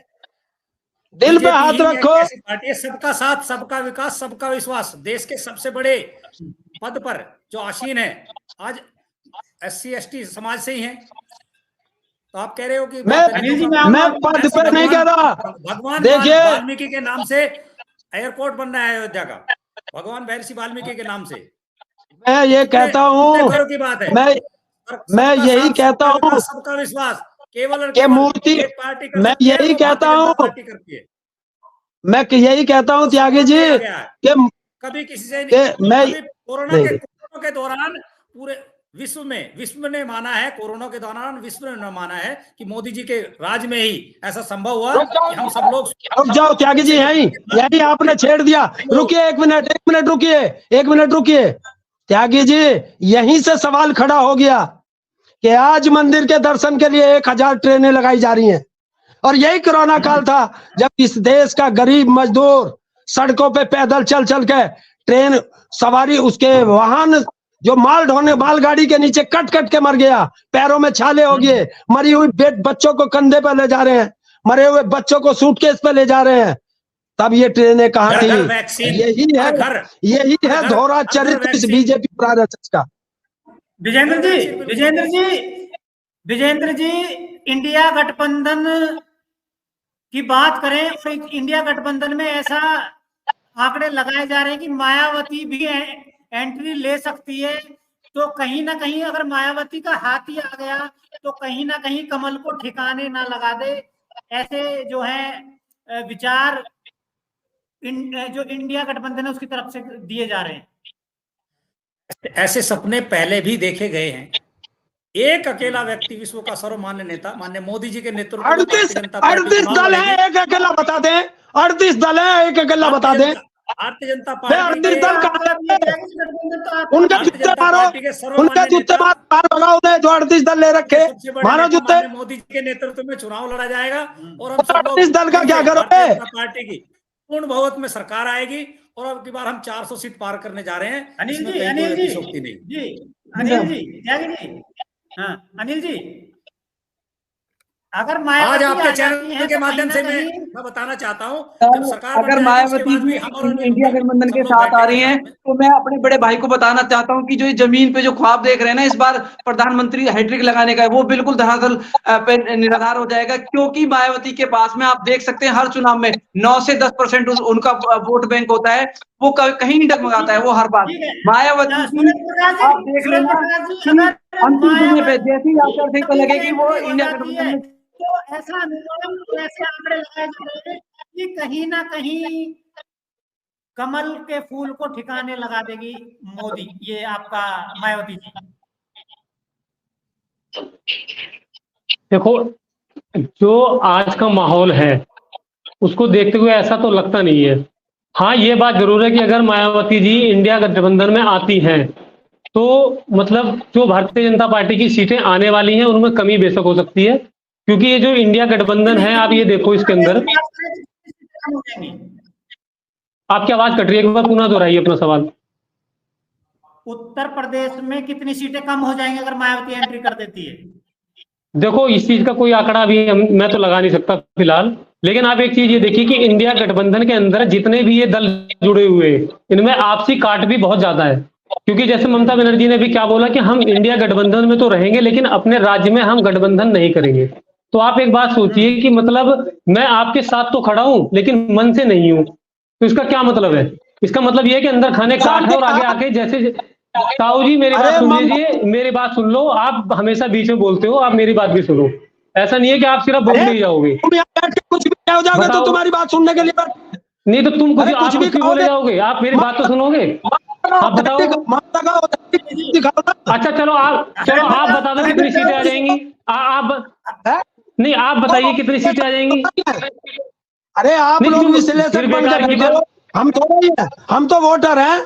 दिल पे हाथ रखो। पार्टी सबका साथ, सबका विकास, सबका विश्वास, देश के सबसे बड़े पद पर जो आसीन है आज SC ST समाज से ही है। तो आप कह रहे हो कि मैं पद पे नहीं कह रहा। भगवान देखिए, वाल्मीकि के नाम से एयरपोर्ट बन रहा है अयोध्या का, भगवान महर्षि वाल्मीकि के नाम से। मैं ये कहता हूँ, की बात है, मैं यही कहता हूँ, सबका विश्वास केवल मूर्ति, मैं यही कहता हूँ, मैं यही कहता हूँ त्यागी जी कि कभी किसी से मैं कोरोना के दौरान पूरे विश्व ने माना है, कोरोना के दौरान विश्व ने माना है कि मोदी जी के राज में ही ऐसा संभव हुआ कि हम सब लोग। रुक जाओ त्यागी जी, यही आपने छेड़ दिया। रुकिए एक मिनट रुकिए त्यागी जी, यहीं से सवाल खड़ा हो गया कि आज मंदिर के दर्शन के लिए 1000 ट्रेनें लगाई जा रही हैं, और यही कोरोना काल था जब इस देश का गरीब मजदूर सड़कों पे पैदल चल चल के ट्रेन सवारी उसके वाहन जो माल ढोने मालगाड़ी के नीचे कट कट के मर गया, पैरों में छाले हो गए, मरी हुई बच्चों को कंधे पर ले जा रहे हैं, मरे हुए बच्चों को सूटकेस पे ले जा रहे हैं। तब ये ट्रेनें कहाँ थी? यही है धोरा चरित्र इस बीजेपी प्रारक्षस का। विजेंद्र जी इंडिया गठबंधन की बात करें तो इंडिया गठबंधन में ऐसा आंकड़े लगाए जा रहे हैं कि मायावती भी एंट्री ले सकती है, तो कहीं ना कहीं अगर मायावती का हाथ ही आ गया तो कहीं ना कहीं कमल को ठिकाने ना लगा दे, ऐसे जो है विचार जो इंडिया गठबंधन है उसकी तरफ से दिए जा रहे हैं। ऐसे सपने पहले भी देखे गए हैं। एक अकेला व्यक्ति विश्व का सर्वमान्य नेता माननीय मोदी जी के नेतृत्व में 38 दल है, एक अकेला बता दें। 38 दल है, एक अकेला बता दें। भारतीय जनता पार्टी उनका जूते मारो, उनका जूते मार भगाओ दे जो 38 दल ले रखे, मारो जूते। मोदी जी के नेतृत्व में चुनाव लड़ा जाएगा और हम 38 दल का क्या करोगे? पार्टी की पूर्ण बहुमत में सरकार आएगी और अब की बार हम 400 सीट पार करने जा रहे हैं। अनिल जी हाँ, अनिल जी अगर आज आपके चैनल के माध्यम से मैं बताना चाहता हूँ, अगर मायावती जी इंडिया गठबंधन के साथ आ रही हैं तो मैं अपने बड़े भाई को बताना चाहता हूँ कि जो जमीन पे जो ख्वाब देख रहे हैं ना इस बार प्रधानमंत्री हैट्रिक लगाने का, वो बिल्कुल धरातल पे निराधार हो जाएगा, क्योंकि मायावती के पास में आप देख सकते हैं हर चुनाव में 9 से 10% उनका वोट बैंक होता है, वो कहीं नहीं डगमगाता है, वो हर बार। मायावती आप देख लेना अंतिम समय पे जैसी आचार संहिता लगेगी वो इंडिया गठबंधन में तो ऐसा ऐसे आंकड़े लगाए जा रहे हैं कि कहीं ना कहीं कमल के फूल को ठिकाने लगा देगी मोदी, ये आपका मायावती जी। देखो जो आज का माहौल है उसको देखते हुए ऐसा तो लगता नहीं है। हाँ ये बात जरूर है कि अगर मायावती जी इंडिया गठबंधन में आती हैं तो मतलब जो भारतीय जनता पार्टी की सीटें आने वाली हैं उनमें कमी बेशक हो सकती है, क्योंकि ये जो इंडिया गठबंधन है आप ये देखो इसके अंदर। आपकी आवाज कट रही है, एक बार पुनः दोहराइए अपना सवाल। उत्तर प्रदेश में कितनी सीटें कम हो जाएंगी अगर मायावती एंट्री कर देती है? देखो इस चीज का कोई आंकड़ा भी मैं तो लगा नहीं सकता फिलहाल, लेकिन आप एक चीज ये देखिए कि इंडिया गठबंधन के अंदर जितने भी ये दल जुड़े हुए इनमें आपसी काट भी बहुत ज्यादा है, क्योंकि जैसे ममता बनर्जी ने भी क्या बोला कि हम इंडिया गठबंधन में तो रहेंगे लेकिन अपने राज्य में हम गठबंधन नहीं करेंगे। तो आप एक बात सोचिए कि मतलब मैं आपके साथ तो खड़ा हूं लेकिन मन से नहीं हूं, तो इसका क्या मतलब है? इसका मतलब ये है कि अंदर खाने काट है और आगे आके जैसे ताऊ जी मेरी बात सुन लीजिए, मेरी बात सुन लो, आप हमेशा बीच में बोलते हो, आप मेरी बात भी सुनो। ऐसा नहीं है कि आप सिर्फ बोल ही जाओगे, कुछ भी हो जाओगे तो तुम्हारी बात सुनने के लिए नहीं, तो तुम कुछ भी बोले जाओगे, आप मेरी बात तो सुनोगे। आप बताओ। अच्छा चलो आप बता दो कितनी सीटें आ जाएंगी। नहीं आप बताइए कितनी सीटें आ जाएंगी। अरे आप लोग विश्लेषक बनकर बैठे हो, हम थोड़ा ही है, हम तो वोटर हैं,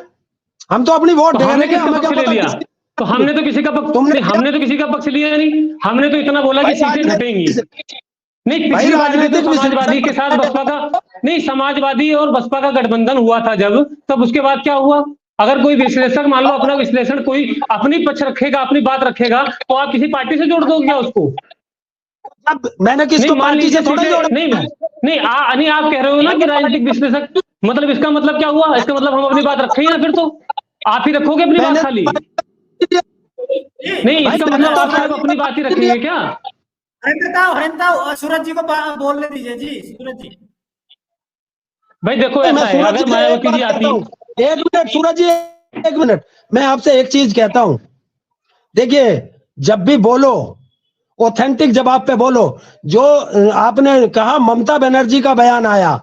हम तो अपनी वोट देने के हमें क्या पता। तो हमने तो किसी का पक्ष हमने तो किसी का पक्ष लिया नहीं, हमने तो इतना बोला कि सीटें घटेंगी। नहीं पिछली बार में तो समाजवादी के साथ बसपा का नहीं, समाजवादी और बसपा का गठबंधन हुआ था जब, तब उसके बाद क्या हुआ? अगर कोई विश्लेषक मान लो अपना विश्लेषण कोई अपनी पक्ष रखेगा, अपनी बात रखेगा, तो आप किसी पार्टी से जोड़ दोगे क्या उसको? अब मैंने किसको पार्टी से थोड़ा जोड़ा? नहीं आप कह रहे हो ना कि राजनीतिक विश्लेषक, मतलब इसका मतलब क्या हुआ? इसका मतलब हम अपनी बात रखे ही ना, फिर तो आप ही रखोगे अपनी बात खाली। नहीं इसका मतलब आप सिर्फ अपनी बात ही रखेंगे क्या? सूरज जी को बोलने दीजिए जी। सूरज जी भाई देखो ऐसा है, अगर मायावती जी आती। एक मिनट सूरज जी, एक मिनट, मैं आपसे एक चीज कहता हूं, देखिए जब भी बोलो ऑथेंटिक जवाब पे बोलो। जो आपने कहा ममता बनर्जी का बयान आया,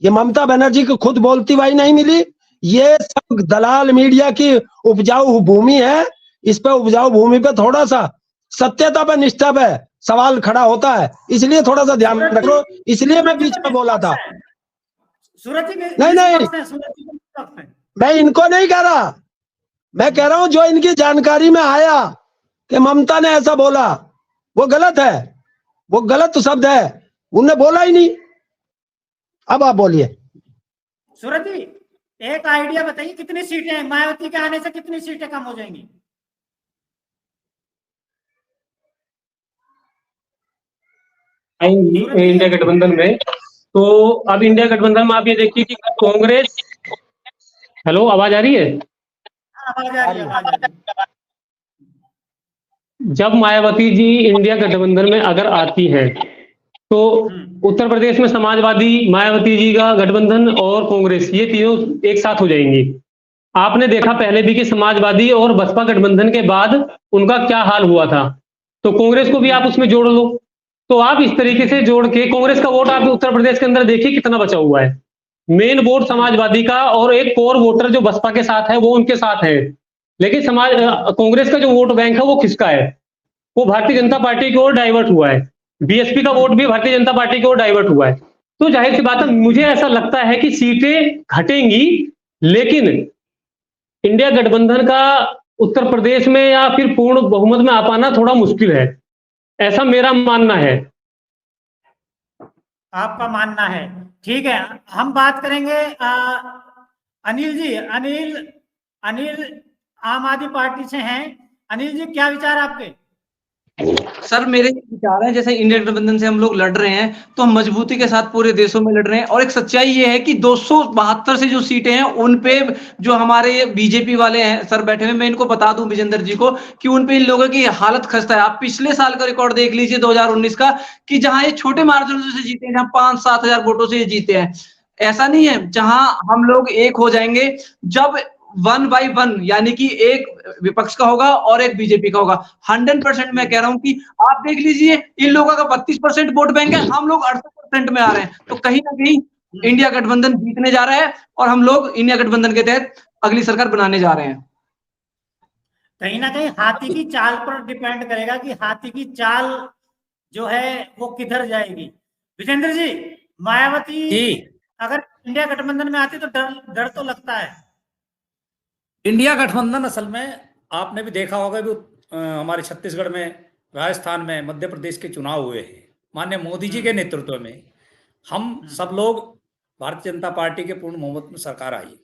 ये ममता बनर्जी को खुद बोलती हुई नहीं मिली, ये सब दलाल मीडिया की उपजाऊ भूमि है। इस पे उपजाऊ भूमि पे थोड़ा सा सत्यता पे निष्ठा पे सवाल खड़ा होता है, इसलिए थोड़ा सा ध्यान रखो, इसलिए मैं बीच में बोला था। नहीं मैं इनको नहीं कह रहा, मैं कह रहा हूं जो इनकी जानकारी में आया कि ममता ने ऐसा बोला, वो गलत है, वो गलत शब्द है। उनने बोला ही नहीं। अब आप बोलिए। सूरज जी, एक आइडिया बताइए, कितनी सीटें हैं मायावती के आने से, कितनी सीटें कम हो जाएंगी? इंडिया गठबंधन में, तो अब इंडिया गठबंधन में आप ये देखिए कि कांग्रेस, हेलो आवाज आ रही है? आवाज आ रही है, आवाज आ रही है। जब मायावती जी इंडिया गठबंधन में अगर आती है तो उत्तर प्रदेश में समाजवादी, मायावती जी का गठबंधन और कांग्रेस, ये तीनों एक साथ हो जाएंगी। आपने देखा पहले भी कि समाजवादी और बसपा गठबंधन के बाद उनका क्या हाल हुआ था, तो कांग्रेस को भी आप उसमें जोड़ लो। तो आप इस तरीके से जोड़ के कांग्रेस का वोट आप उत्तर प्रदेश के अंदर देखिए कितना बचा हुआ है। मेन वोट समाजवादी का और एक कोर वोटर जो बसपा के साथ है वो उनके साथ है, लेकिन कांग्रेस का जो वोट बैंक है वो किसका है? वो भारतीय जनता पार्टी की ओर डाइवर्ट हुआ है। बीएसपी का वोट भी भारतीय जनता पार्टी की ओर डाइवर्ट हुआ है। तो जाहिर सी बात है, मुझे ऐसा लगता है कि सीटें घटेंगी, लेकिन इंडिया गठबंधन का उत्तर प्रदेश में या फिर पूर्ण बहुमत में आ पाना थोड़ा मुश्किल है, ऐसा मेरा मानना है। आपका मानना है, ठीक है। हम बात करेंगे अनिल जी। अनिल आम आदमी पार्टी से हैं। अनिल जी, क्या विचार आपके? सर मेरे विचार है, जैसे इंडिया गठबंधन से हम लोग लड़ रहे हैं तो हम मजबूती के साथ पूरे देशों में लड़ रहे हैं, और एक सच्चाई ये है कि 272 से जो सीटें हैं उन पे जो हमारे बीजेपी वाले हैं सर बैठे हुए, मैं इनको बता दूं विजेंद्र जी को कि उन पे इन लोगों की हालत खस्ता है। आप पिछले साल का रिकॉर्ड देख लीजिए 2019 का, कि जहां ये छोटे मार्जिन से जीते हैं, जहां 5-7 हजार वोटों से ये जीते हैं। ऐसा नहीं है, जहां हम लोग एक हो जाएंगे, जब 1 by 1 यानी कि एक विपक्ष का होगा और एक बीजेपी का होगा। 100% मैं कह रहा हूं कि आप देख लीजिए, इन लोगों का 32% वोट बैंक है, हम लोग 68% में आ रहे हैं। तो कहीं ना कहीं इंडिया गठबंधन जीतने जा रहा है और हम लोग इंडिया गठबंधन के तहत अगली सरकार बनाने जा रहे हैं। कहीं ना कहीं हाथी की चाल पर डिपेंड करेगा कि हाथी की चाल जो है वो किधर जाएगी। विजेंद्र जी, मायावती अगर इंडिया गठबंधन में आती तो डर तो लगता है। इंडिया गठबंधन असल में आपने भी देखा होगा कि हमारे छत्तीसगढ़ में, राजस्थान में, मध्य प्रदेश के चुनाव हुए हैं। माननीय मोदी जी के नेतृत्व में हम सब लोग भारतीय जनता पार्टी के पूर्ण बहुमत में सरकार आई,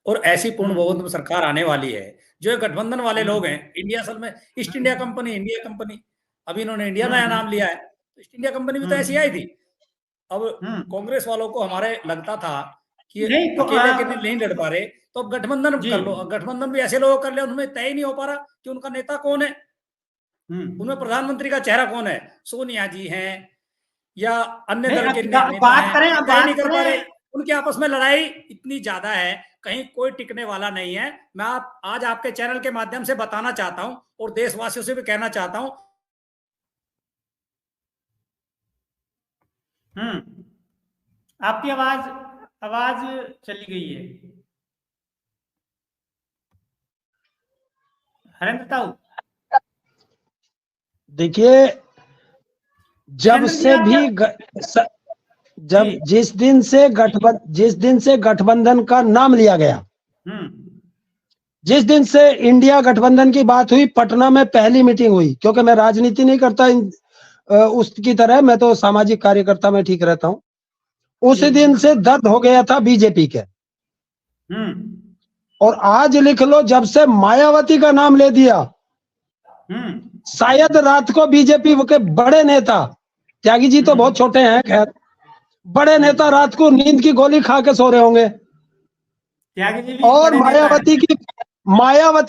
और ऐसी पूर्ण बहुमत में सरकार आने वाली है। जो गठबंधन वाले लोग हैं, इंडिया असल में east India company, India company, अभी इन्होंने इंडिया नया नाम लिया है। तो ईस्ट इंडिया कंपनी भी तो ऐसी आई थी। अब कांग्रेस वालों को हमारे लगता था कि अकेले नहीं लड़ पा रहे, तो गठबंधन कर लो। गठबंधन भी ऐसे लोग कर ले, उनमें तय नहीं हो पा रहा कि उनका नेता कौन है, उनमें प्रधानमंत्री का चेहरा कौन है, सोनिया जी हैं या अन्य दल के नेता हैं, बात नहीं कर पा रहे। उनके आपस में लड़ाई इतनी ज्यादा है, कहीं कोई टिकने वाला नहीं है। मैं आज आपके चैनल के माध्यम से बताना चाहता हूं और देशवासियों से भी कहना चाहता हूं। आपकी आवाज चली गई है। हरेंद्र ताऊ, देखिए, जब से भी जिस दिन से गठबंधन का नाम लिया गया, जिस दिन से इंडिया गठबंधन की बात हुई, पटना में पहली मीटिंग हुई, क्योंकि मैं राजनीति नहीं करता उसकी तरह, मैं तो सामाजिक कार्यकर्ता में ठीक रहता हूं। उस दिन से दर्द हो गया था बीजेपी के। और आज लिख लो, जब से मायावती का नाम ले दिया, शायद रात को बीजेपी के बड़े नेता, त्यागी जी तो बहुत छोटे हैं, खैर बड़े नेता रात को नींद की गोली खा के सो रहे होंगे। और मायावती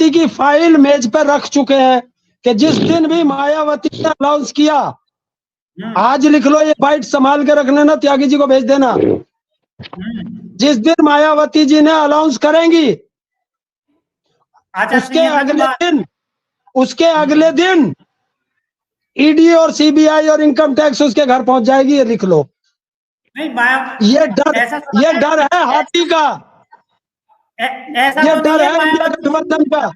की फाइल मेज पर रख चुके हैं कि जिस दिन भी मायावती ने अनाउंस किया, आज लिख लो, ये बाइट संभाल के रखने ना, त्यागी जी को भेज देना। जिस दिन मायावती जी ने अनाउंस करेंगी, उसके अगले दिन ईडी और सीबीआई और इनकम टैक्स उसके घर पहुंच जाएगी। ये लिख लो। ये डर है हाथी का, ये डर है इंडिया गठबंधन का।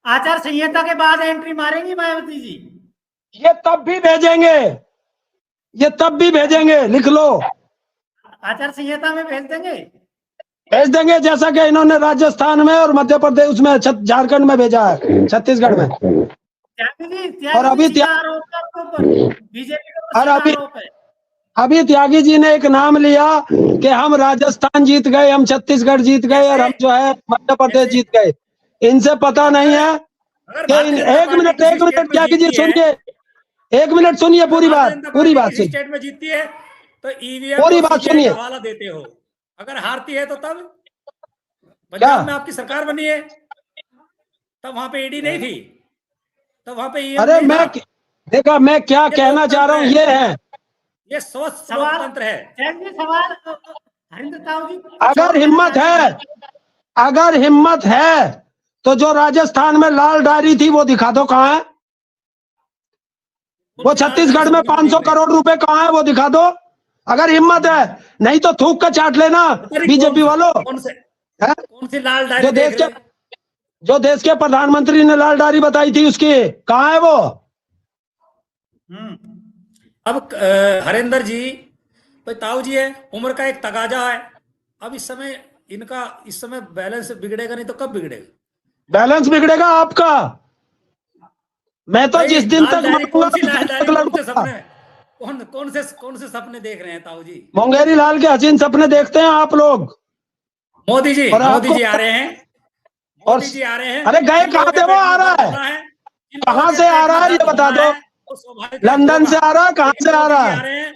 आचार संहिता के बाद एंट्री मारेंगी मायावती जी। ये तब भी भेजेंगे, लिख लो। आचार संहिता में भेज देंगे, जैसा कि इन्होंने राजस्थान में और मध्य प्रदेश, उसमें झारखंड में भेजा है, छत्तीसगढ़ में। और अभी बीजेपी का अभी त्यागी जी ने एक नाम लिया कि हम राजस्थान जीत गए, हम छत्तीसगढ़ जीत गए और हम जो है मध्य प्रदेश जीत गए। इनसे पता नहीं है अगर कि भारतीय जनता एक पार्टी मिनट किसी स्टेट में त्यागी जी जीतती है, सुनिए, 1 मिनट सुनिए, पूरी भारतीय बात जनता पार्टी किसी सुनिए, स्टेट में जीतती है तो ईवीएम पूरी और बात सीबीआई का सुनिए। हवाला देते हो। अगर हारती है तो तब क्या पंजाब में आपकी सरकार बनी है, तब वहां पे ईडी नहीं थी, तब वहां पे ईएम अरे नहीं था। देखा मैं क्या ये कहना चाह रहा हूँ, लोकतंत्र ये है ये स्वच्छ सवाल लोकतंत्र है। जैसे सवाल हरिंद्र ताऊ जी अगर हिम्मत है तो जो राजस्थान में लाल डायरी थी वो दिखा दो, कहाँ है वो? छत्तीसगढ़ में 500 करोड़ रुपए कहाँ है वो दिखा दो, अगर हिम्मत है। नहीं तो थूक कर चाट लेना बीजेपी वालों। कौन है? सी लाल डायरी देख रहे? जो देश के प्रधानमंत्री ने लाल डायरी बताई थी उसकी कहाँ है वो? अब हरिंदर जी भाई ताऊ जी है, उम्र का एक तगाजा है। अब इस समय बैलेंस बिगड़ेगा नहीं तो कब बिगड़ेगा? बैलेंस बिगड़ेगा आपका। मैं तो जिस दिन तक कौन से सपने देख रहे हैं ताऊ जी? मुंगेरी लाल के हसीन सपने देखते हैं आप लोग। मोदी जी आ रहे हैं, मोदी जी आ रहे हैं। अरे गए कहाँ थे? वो आ रहा है, कहाँ से आ रहा है ये बता दो। लंदन से आ रहा है, कहाँ से आ रहा है?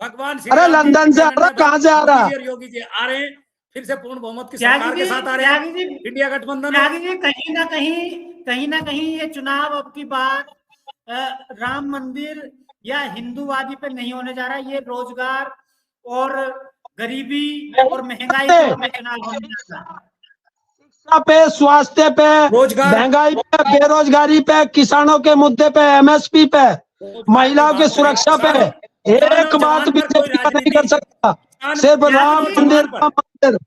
भगवान, अरे लंदन से आ रहा है, कहाँ से आ रहा है? योगी जी आ रहे हैं, फिर से पूर्ण बहुमत की सरकार के साथ आ रहे हैं, इंडिया गठबंधन। कहीं ना कहीं ये चुनाव अब की बार राम मंदिर या हिंदूवादी पे नहीं होने जा रहा है, ये रोजगार और गरीबी और महंगाई पे चुनाव होने जा रहा है। शिक्षा पे, स्वास्थ्य पे, महंगाई पे, बेरोजगारी पे, किसानों के मुद्दे पे, एमएसपी पे, महिलाओं की सुरक्षा पे एक बात बीजेपी का नहीं कर सकता, सिर्फ राम मंदिर का मंदिर।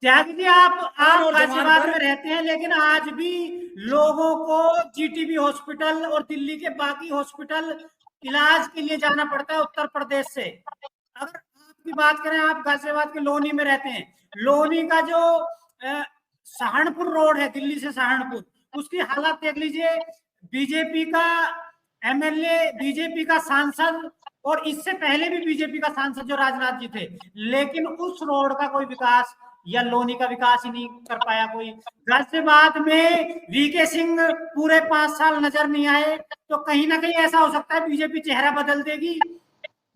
त्यागी जी आप गाजियाबाद में रहते हैं, लेकिन आज भी लोगों को जीटीबी हॉस्पिटल और दिल्ली के बाकी हॉस्पिटल इलाज के लिए जाना पड़ता है उत्तर प्रदेश से। अगर आपकी बात करें, आप गाजियाबाद के लोनी में रहते हैं, लोनी का जो सहारनपुर रोड है दिल्ली से सहारनपुर, उसकी हालत देख लीजिए। बीजेपी का एमएलए, बीजेपी का सांसद और इससे पहले भी बीजेपी का सांसद जो राजनाथ जी थे, लेकिन उस रोड का कोई विकास या लोनी का विकास ही नहीं कर पाया कोई। गाजियाबाद में वीके सिंह पूरे 5 साल नजर नहीं आए, तो कहीं ना कहीं ऐसा हो सकता है बीजेपी चेहरा बदल देगी,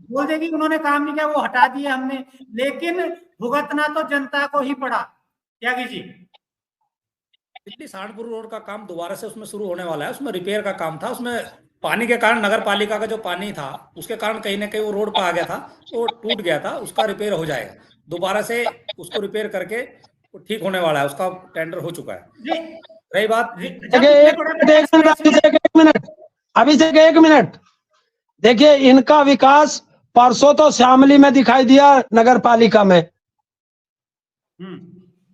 बोल देगी उन्होंने काम नहीं किया, वो हटा दिया हमने, लेकिन भुगतना तो जनता को ही पड़ा। त्यागी जी, दिल्ली सहारनपुर रोड का काम दोबारा से उसमें शुरू होने वाला है, उसमें रिपेयर का काम था, उसमें पानी के कारण नगर पालिका का जो पानी था उसके कारण कहीं ना कहीं वो रोड पर आ गया था, वो टूट गया था, उसका रिपेयर हो जाएगा, दोबारा से उसको रिपेयर करके वो ठीक होने वाला है, उसका टेंडर हो चुका है। रही बात अभिषेक, 1 मिनट देखिए, इनका विकास परसों तो श्यामली में दिखाई दिया, नगर पालिका में,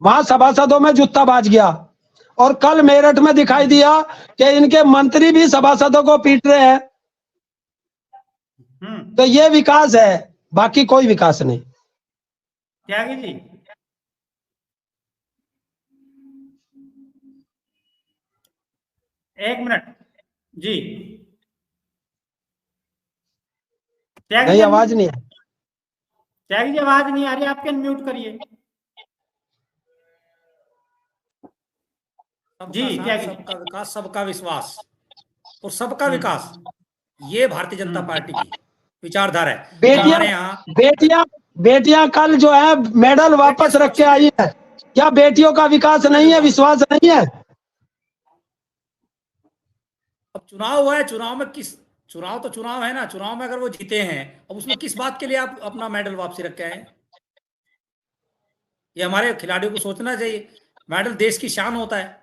वहां सभासदों में जूता बाज गया, और कल मेरठ में दिखाई दिया कि इनके मंत्री भी सभासदों को पीट रहे हैं। तो ये विकास है, बाकी कोई विकास नहीं। त्यागी जी, एक मिनट जी, नहीं आवाज नहीं है। त्यागी जी आवाज नहीं आ रही, आप क्या म्यूट करिए जी। सबका विकास, सबका विश्वास और सबका विकास, ये भारतीय जनता पार्टी की विचारधारा है। बेटियां कल जो है मेडल वापस रख के आई है, क्या बेटियों का विकास नहीं है, विश्वास नहीं है? अब चुनाव हुआ है, चुनाव में चुनाव तो चुनाव है ना, चुनाव में अगर वो जीते हैं, अब उसमें किस बात के लिए आप अपना मेडल वापसी रख के आए? ये हमारे खिलाड़ियों को सोचना चाहिए। मेडल देश की शान होता है,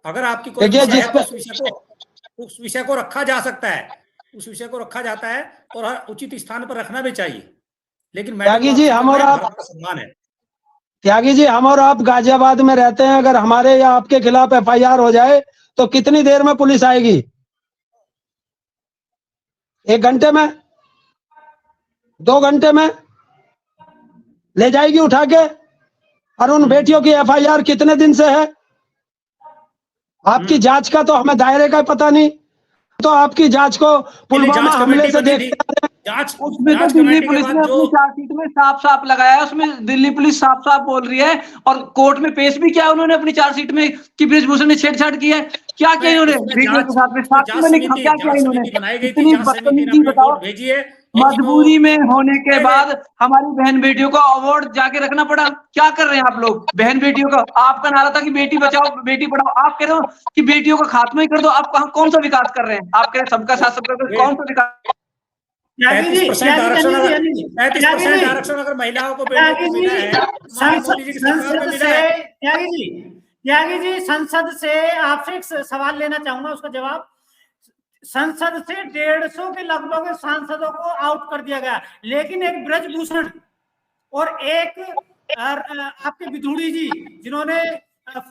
अगर आपकी कोई उस विषय को रखा जा सकता है, उस विषय को रखा जाता है और हर उचित स्थान पर रखना भी चाहिए, लेकिन त्यागी जी हम और आप सम्मान है। त्यागी जी हम और आप गाजियाबाद में रहते हैं, अगर हमारे या आपके खिलाफ एफआईआर हो जाए तो कितनी देर में पुलिस आएगी? 1 घंटे में, 2 घंटे में ले जाएगी उठा के? और उन बेटियों की एफआईआर कितने दिन से है? आपकी जांच का तो हमें दायरे का पता नहीं, तो आपकी जांच को पुलवामा हमले से देखते आ रहे हैं। जांच उसमें तो जांच दिल्ली कमेटी के पुलिस ने बाद जो अपनी चार्जशीट में साफ साफ लगाया है, उसमें दिल्ली पुलिस साफ साफ बोल रही है और कोर्ट में पेश भी किया उन्होंने अपनी चार्जशीट में कि ब्रिजभूषण ने छेड़छाड़ की है। क्या किया इन्होंने उसमें वीडियो के साथ में साक्ष्य में लिखा, क्या किया जांच इन्होंने? समिति बनाई गई थी, इतनी जांच समिति ने बदतमीजी अपनी बताओ। रिपोर्ट भेजी है और उसमें मजबूरी में होने के नहीं, बाद हमारी बहन बेटियों को अवार्ड जाके रखना पड़ा। क्या कर रहे हैं आप लोग? बहन बेटियों का आपका नारा था कि बेटी बचाओ बेटी पढ़ाओ, आप कह रहे हो कि बेटियों का खात्मा ही कर दो। आप कहाँ कौन सा विकास कर रहे हैं? आप कह रहे हैं सबका साथ सबका विकास, कौन सा विकास? 35% आरक्षण अगर महिलाओं को बेटियों को मिला है, मोदी जी की सरकार में मिला है। त्यागी जी, संसद से आपसे एक सवाल लेना चाहूंगा, उसका जवाब। संसद से 150 के लगभग सांसदों को आउट कर दिया गया, लेकिन एक ब्रजभूषण और एक आपके विधुड़ी जी जिन्होंने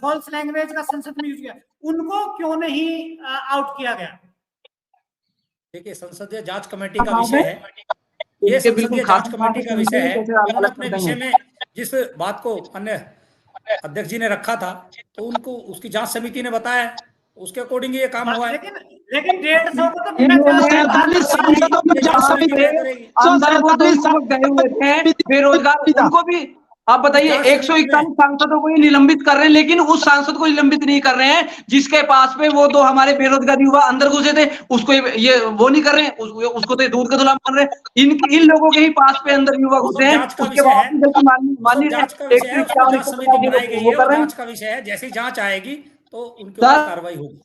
फॉल्स लैंग्वेज का संसद में यूज किया, उनको क्यों नहीं आउट किया गया? देखिए, संसदीय जांच कमेटी का विषय है, ये संसदीय जांच कमेटी का विषय है। उन्होंने अपने विषय में जिस बात को अन्य अध्यक्ष जी ने रखा था, तो उनको उसकी जांच समिति ने बताया, उसके अकॉर्डिंग ये काम हुआ है। लेकिन 150 को तो बेरोजगार उनको भी आप बताइए 141 सांसदों को ही निलंबित कर रहे हैं, लेकिन उस सांसद को निलंबित नहीं कर रहे हैं जिसके पास में वो 2 हमारे बेरोजगार युवा अंदर घुसे थे, उसको ये वो नहीं कर रहे हैं, उसको तो दूध का धुलाम कर रहे हैं। इन लोगों के ही पास पे अंदर युवा घुसे हैं, उसके बाद माननीय जांच का विषय है, जैसी जांच आएगी तो उनके ऊपर कार्रवाई होगी।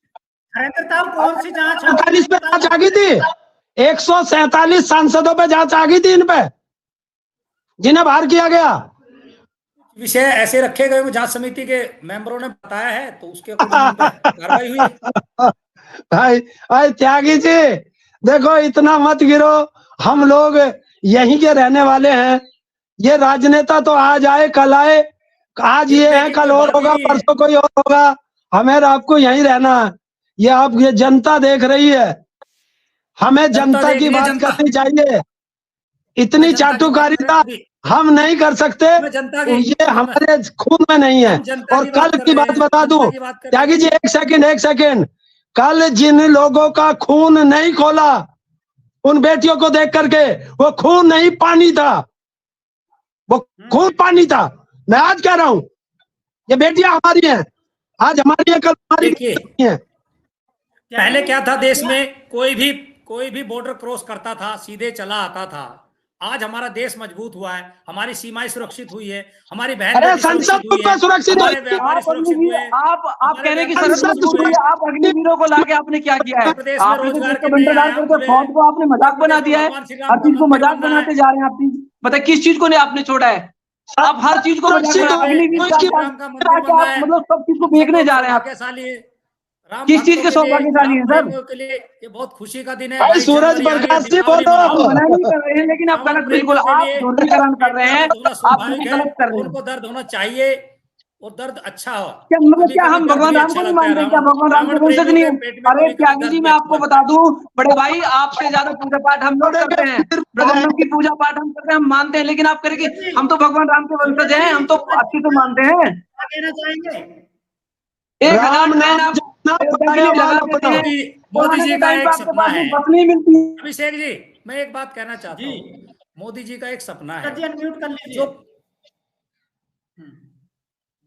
कौन सी जांच पे जांच आ गई थी? 147 सांसदों पे जांच आ गई थी इन पे, जिन्हें बाहर किया गया। विषय ऐसे रखे गए, जांच समिति के मेंबरों ने बताया है, तो उसके कार्रवाई हुई। भाई त्यागी जी, देखो इतना मत गिरो, हम लोग यहीं के रहने वाले हैं। ये राजनेता तो आज आए कल आए, आज ये है कल और होगा, परसों कोई और होगा। हमें आपको यहीं रहना है। ये जनता देख रही है, हमें जनता की बात करनी चाहिए। इतनी चाटुकारिता हम नहीं कर सकते, ये हमारे खून में नहीं है। और कल की बात बता दूं त्यागी जी, एक सेकंड, कल जिन लोगों का खून नहीं खोला उन बेटियों को देख करके, वो खून नहीं पानी था, वो खून पानी था। मैं आज कह रहा हूं, ये बेटियां हमारी हैं, आज हमारी है, कल हमारी है। पहले क्या था, देश में कोई भी बॉर्डर क्रॉस करता था, सीधे चला आता था। आज हमारा देश मजबूत हुआ है, हमारी सीमाएं सुरक्षित हुई है, हमारी बहन संसद सुरक्षित हुई है। आप कह रहे हैं कि संसद हुई है, आप अग्निवीरों को लाके आपने क्या किया है? फौज को आपने मजाक बना दिया है, हर चीज को मजाक बनाते जा रहे हैं आप। बताइए किस चीज को नहीं आपने छोड़ा है? आप हर चीज को मतलब सब चीज को फेंकने जा रहे हैं आप। किस चीज के सौभाग्यशाली है सर? के लिए ये बहुत खुशी का दिन है। सूरज प्रकाश जी बोलो, मना नहीं कर रहे हैं, लेकिन आप गलत बिल्कुल आप ध्रुवीकरण कर रहे हैं, आप गलत कर रहे हैं। उनको दर्द होना चाहिए और दर्द अच्छा हो। मतलब क्या हम भगवान राम को नहीं मानते? क्या भगवान राम के वंशज नहीं है? अरे त्यागी जी, मैं आपको बता दूं, बड़े भाई आपसे ज्यादा पूजा पाठ हम लोग करते हैं, भगवान की पूजा पाठ हम करते हैं, हम मानते हैं, लेकिन आप करेंगे हम तो भगवान राम के वंशज हैं, हम तो अच्छी तो मानते हैं। एक मोदी जी का एक सपना है। अभिषेक जी, मैं एक बात कहना चाहता हूँ, मोदी जी का एक सपना है, जो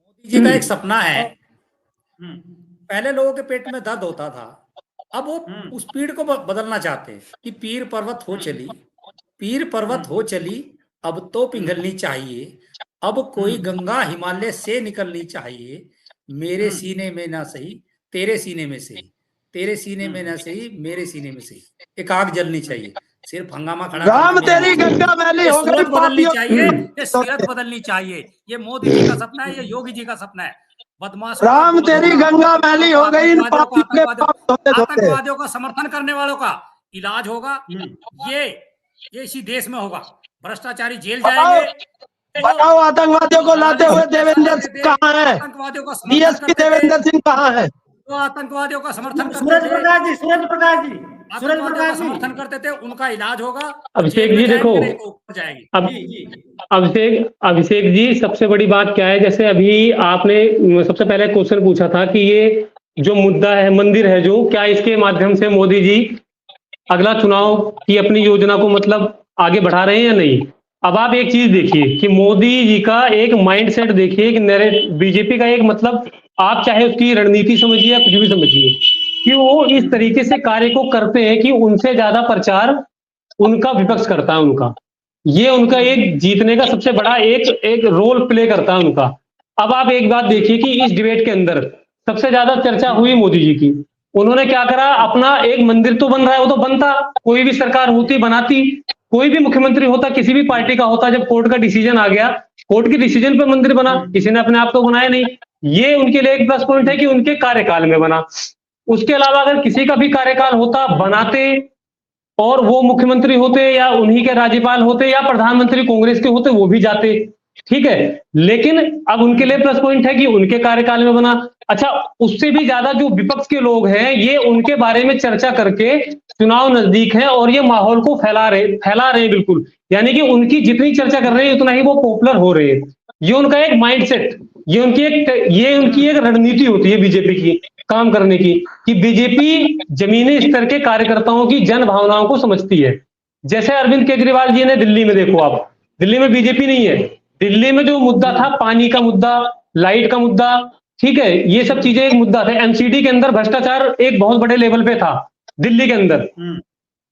मोदी जी का एक सपना है। पहले लोगों के पेट में दर्द होता था, अब वो उस पीड़ को बदलना चाहते हैं कि पीर पर्वत हो चली, अब तो पिघलनी चाहिए, अब कोई गंगा हिमालय से निकलनी चाहिए, मेरे सीने में ना सही तेरे सीने में सही, तेरे सीने में ना सही मेरे सीने में सही, एक आग जलनी चाहिए। सिर्फ हंगामा खड़ा राम तेरी गंगा मैली हो गई, बदलनी चाहिए, ये सीरत बदलनी चाहिए। ये मोदी जी का सपना है, ये योगी जी का सपना है। बदमाश राम तेरी गंगा मैली हो गई, आतंकवादियों का समर्थन करने वालों का इलाज होगा, ये इसी देश में होगा। भ्रष्टाचारी जेल जाएंगे। बताओ, आतंकवादियों को लाते हुए देवेंद्र सिंह कहाँ है? डीएसपी देवेंद्र सिंह कहाँ है? तो आतंकवादियों का समर्थन सूरज प्रकाश जी समर्थन करते थे, उनका इलाज होगा। अभिषेक जी देखो, अभिषेक जी, सबसे बड़ी बात क्या है, जैसे अभी आपने सबसे पहले क्वेश्चन पूछा था कि ये जो मुद्दा है मंदिर है, जो क्या इसके माध्यम से मोदी जी अगला चुनाव की अपनी योजना को मतलब आगे बढ़ा रहे हैं या नहीं। अब आप एक चीज देखिए कि मोदी जी का एक माइंडसेट देखिए कि बीजेपी का एक मतलब आप चाहे उसकी रणनीति समझिए या कुछ भी समझिए कि वो इस तरीके से कार्य को करते हैं कि उनसे ज्यादा प्रचार उनका विपक्ष करता है उनका। ये उनका एक जीतने का सबसे बड़ा एक रोल प्ले करता है उनका। अब आप एक बात देखिए कि इस डिबेट के अंदर सबसे ज्यादा चर्चा हुई मोदी जी की। उन्होंने क्या करा, अपना एक मंदिर तो बन रहा है, वो तो बनता, कोई भी सरकार होती बनाती, कोई भी मुख्यमंत्री होता, किसी भी पार्टी का होता, जब कोर्ट का डिसीजन आ गया, कोर्ट के डिसीजन पे मंदिर बना, किसी ने अपने आप तो बनाया नहीं। ये उनके लिए एक प्लस पॉइंट है कि उनके कार्यकाल में बना। उसके अलावा अगर किसी का भी कार्यकाल होता, बनाते और वो मुख्यमंत्री होते या उन्हीं के राज्यपाल होते या प्रधानमंत्री कांग्रेस के होते, वो भी जाते, ठीक है। लेकिन अब उनके लिए प्लस पॉइंट है कि उनके कार्यकाल में बना। अच्छा, उससे भी ज्यादा जो विपक्ष के लोग हैं ये उनके बारे में चर्चा करके, चुनाव नजदीक है और ये माहौल को फैला रहे हैं बिल्कुल, यानी कि उनकी जितनी चर्चा कर रहे हैं उतना ही वो पॉपुलर हो रहे हैं। ये उनका एक माइंडसेट, ये उनकी एक रणनीति होती है बीजेपी की काम करने की, कि बीजेपी जमीनी स्तर के कार्यकर्ताओं की जन भावनाओं को समझती है। जैसे अरविंद केजरीवाल जी ने दिल्ली में, देखो आप, दिल्ली में बीजेपी नहीं है, दिल्ली में जो मुद्दा था, पानी का मुद्दा, लाइट का मुद्दा, ठीक है, ये सब चीजें एक मुद्दा था। एमसीडी के अंदर भ्रष्टाचार एक बहुत बड़े लेवल पे था दिल्ली के अंदर,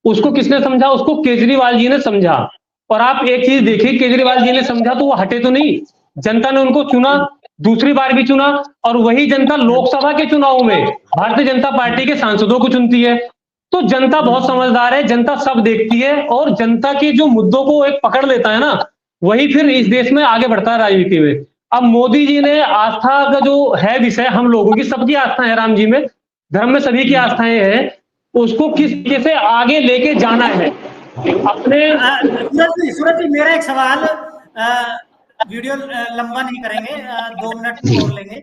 उसको किसने समझा? उसको केजरीवाल जी ने समझा। और आप एक चीज देखिए, केजरीवाल जी ने समझा तो वो हटे तो नहीं, जनता ने उनको चुना, दूसरी बार भी चुना, और वही जनता लोकसभा के चुनाव में भारतीय जनता पार्टी के सांसदों को चुनती है। तो जनता बहुत समझदार है, जनता सब देखती है, और जनता के जो मुद्दों को एक पकड़ लेता है ना, वही फिर इस देश में आगे बढ़ता है राजनीति में। अब मोदी जी ने आस्था का जो है विषय, हम लोगों की सबकी आस्था है राम जी में, धर्म में सभी की आस्थाएं हैं, उसको किस तरीके से आगे लेके जाना है अपने। सूरज जी, मेरा एक सवाल, वीडियो लंबा नहीं करेंगे, 2 मिनट छोड़ लेंगे।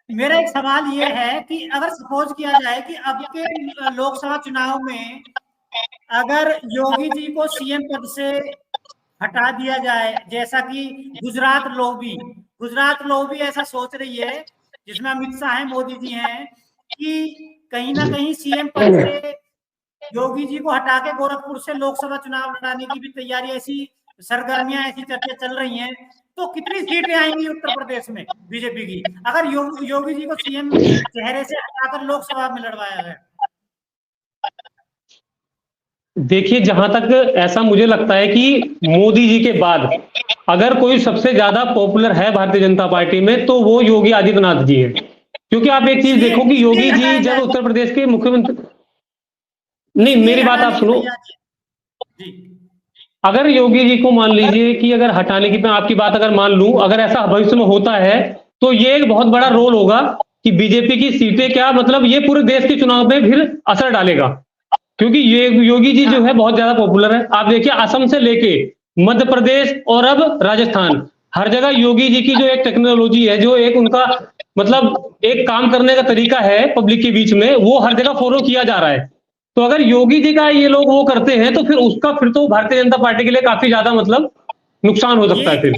मेरा एक सवाल ये है कि अगर सपोज किया जाए कि अब के लोकसभा चुनाव में अगर योगी जी को सीएम पद से हटा दिया जाए, जैसा कि गुजरात लॉबी ऐसा सोच रही है, जिसमें अमित शाह है, मोदी जी हैं, कि कहीं ना कहीं सीएम पद से योगी जी को हटा के गोरखपुर से लोकसभा चुनाव लड़ाने की भी तैयारी, ऐसी सरगर्मियां, ऐसी चर्चा चल रही हैं। तो कितनी सीटें आएंगी उत्तर प्रदेश में बीजेपी की अगर योगी जी को सीएम चेहरे से हटाकर लोकसभा में लड़वाया है? देखिए, जहां तक ऐसा मुझे लगता है कि मोदी जी के बाद अगर कोई सबसे ज्यादा पॉपुलर है भारतीय जनता पार्टी में तो वो योगी आदित्यनाथ जी है। क्योंकि आप एक चीज देखो कि योगी जी जब उत्तर प्रदेश के मुख्यमंत्री, नहीं मेरी बात आप सुनो, अगर योगी जी को मान लीजिए कि अगर हटाने की, मैं आपकी बात अगर मान लूं, अगर ऐसा भविष्य में होता है तो ये एक बहुत बड़ा रोल होगा कि बीजेपी की सीटें क्या, मतलब ये पूरे देश के चुनाव में फिर असर डालेगा। क्योंकि ये योगी जी जो है बहुत ज्यादा पॉपुलर है। आप देखिए, असम से लेके मध्य प्रदेश और अब राजस्थान, हर जगह योगी जी की जो एक टेक्नोलॉजी है, जो एक उनका मतलब एक काम करने का तरीका है पब्लिक के बीच में, वो हर जगह फॉलो किया जा रहा है। तो अगर योगी जी का ये लोग वो करते हैं तो फिर तो भारतीय जनता पार्टी के लिए काफी ज्यादा मतलब नुकसान हो सकता है। फिर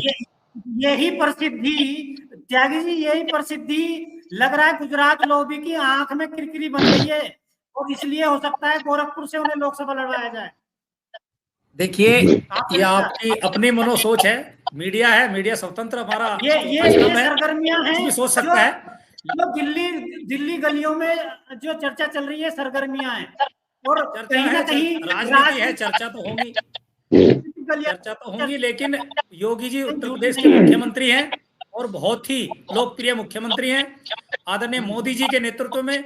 यही प्रसिद्धि, त्यागी जी, यही प्रसिद्धि लग रहा है गुजरात लॉबी की आंख में किरकिरी बन गई है, और इसलिए हो सकता है गोरखपुर से उन्हें लोकसभा लड़वाया जाए। देखिए, ये आपकी अपनी मनोसोच है, मीडिया है, मीडिया स्वतंत्र हमारा ये सरगर्मियां हैं, सोच सकता है। जो दिल्ली गलियों में जो चर्चा चल रही है, सरगर्मियां हैं, और कहीं ना कहीं राजनीति है, चर्चा तो होगी, लेकिन योगी जी उत्तर प्रदेश के मुख्यमंत्री हैं और बहुत ही लोकप्रिय मुख्यमंत्री हैं। आदरणीय मोदी जी के नेतृत्व में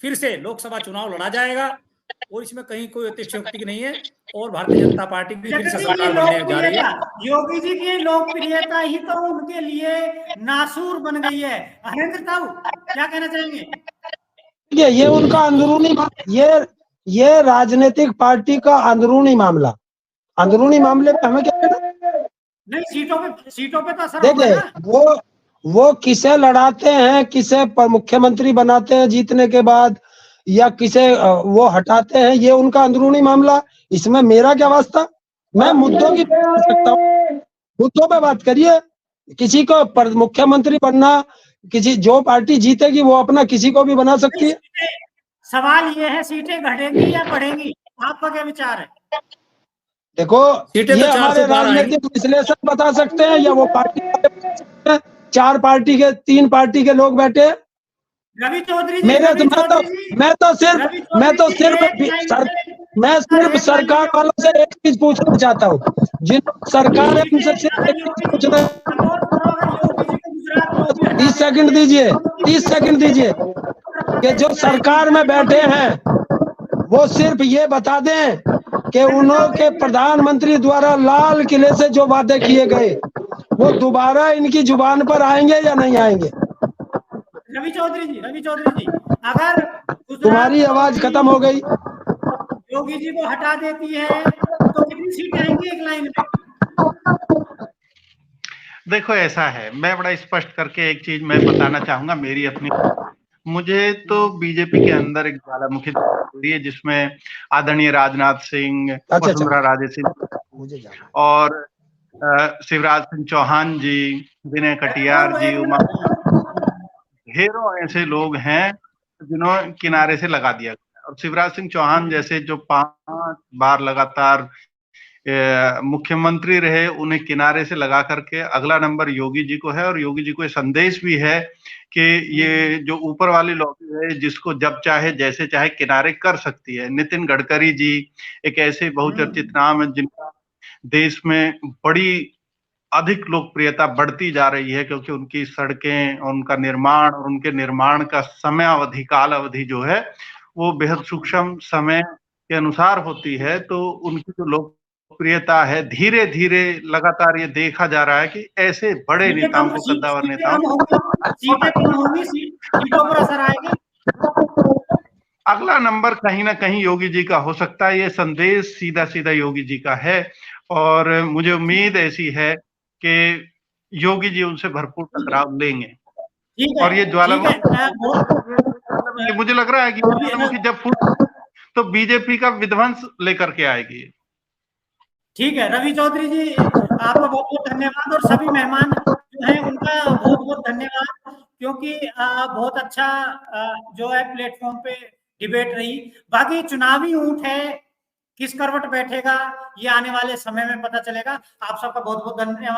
फिर से लोकसभा चुनाव लड़ा जाएगा, और इसमें कहीं कोई अतिशयोक्ति नहीं है, और भारतीय जनता पार्टी की फिर से सरकार बनने जा रही है। योगी जी की लोकप्रियता ही तो उनके लिए नासूर बन गई है। हरेंद्र साहू, क्या कहना चाहेंगे? ये उनका अंदरूनी, ये राजनीतिक पार्टी का अंदरूनी मामला, अंदरूनी मामले पे हमें क्या कहना? नहीं, सीटों पे तो असर देखिए, वो किसे लड़ाते हैं, किसे मुख्यमंत्री बनाते हैं जीतने के बाद, या किसे वो हटाते हैं, ये उनका अंदरूनी मामला, इसमें मेरा क्या वास्ता? मैं मुद्दों की बात कर सकता हूँ, मुद्दों पे बात करिए। किसी को मुख्यमंत्री बनना, किसी जो पार्टी जीतेगी वो अपना किसी को भी बना सकती है। सवाल ये है, सीटें घटेंगी या बढ़ेंगी? आपका क्या विचार है? देखो, सीटें ये तो 4 हमारे से 12 आएंगी। राजनीतिक विश्लेषक बता सकते हैं या वो पार्टी वाले? 4 पार्टी के 3 पार्टी के लोग बैठे। रवि चौधरी जी, मेरे रवि तो चौधरी जी, मैं तो रवि चौधरी जी, एक लाइन मैं सिर्फ एक लाइन सरकार में वालों से एक चीज पूछना चाहता हूँ, जिन सरकार है उनसे सिर्फ अगर एक योगी चीज जी पूछना। सपोर्ट करो, अगर योगी जी को गुजरात में भी हटा 30 सेकंड दीजिए, 30 सेकंड दीजिए कि जो सरकार में बैठे हैं वो सिर्फ ये बता दें कि उन्होंने प्रधानमंत्री द्वारा लाल किले से जो वादे किए गए वो दोबारा इनकी जुबान पर आएंगे या नहीं आएंगे। रवि चौधरी जी, अगर गुजरात तुम्हारी आवाज खत्म हो गई। योगी जी को हटा देती है तो कितनी सीटें आएंगी एक लाइन में? देखो ऐसा है, मैं बड़ा स्पष्ट करके एक चीज मैं बताना चाहूंगा मेरी अपनी। मुझे तो बीजेपी के अंदर एक ज्वालामुखी दिखाई दे रही है जिसमें आदरणीय राजनाथ सिंह, वसुंधरा राजे सिंह और शिवराज सिंह चौहान जी, विनय कटियार जी, उमा, ढेरों ऐसे लोग हैं जिन्होंने किनारे से लगा दिया। और शिवराज सिंह चौहान जैसे जो 5 बार लगातार मुख्यमंत्री रहे, उन्हें किनारे से लगा करके अगला नंबर योगी जी को है। और योगी जी को ये संदेश भी है कि ये जो ऊपर वाली लॉबी है जिसको जब चाहे जैसे चाहे किनारे कर सकती है। नितिन गडकरी जी एक ऐसे बहुचर्चित नाम है जिनका देश में बड़ी अधिक लोकप्रियता बढ़ती जा रही है क्योंकि उनकी सड़कें और उनका निर्माण और उनके निर्माण का समय अवधि, काल अवधि जो है वो बेहद सूक्ष्म समय के अनुसार होती है। तो उनकी जो लोकप्रियता है धीरे धीरे लगातार ये देखा जा रहा है कि ऐसे बड़े नेताओं को, कद्दावर नेताओं सीटें कम होंगी, सीटों पर असर आएगा। अगला नंबर कहीं ना कहीं योगी जी का हो सकता है। ये संदेश सीधा सीधा योगी जी का है और मुझे उम्मीद ऐसी है कि योगी जी उनसे भरपूर टकराव लेंगे। और ये ज्वालामुखी मुझे लग रहा है कि ज्वालामुखी जब फूट तो बीजेपी का विध्वंस लेकर के आएगी। ठीक है रवि चौधरी जी, आपका बहुत बहुत धन्यवाद और सभी मेहमान जो हैं उनका बहुत बहुत धन्यवाद, क्योंकि बहुत अच्छा जो है प्लेटफॉर्म पे डिबेट रही। बाकी चुनावी ऊंट है, किस करवट बैठेगा ये आने वाले समय में पता चलेगा। आप सबका बहुत बहुत धन्यवाद।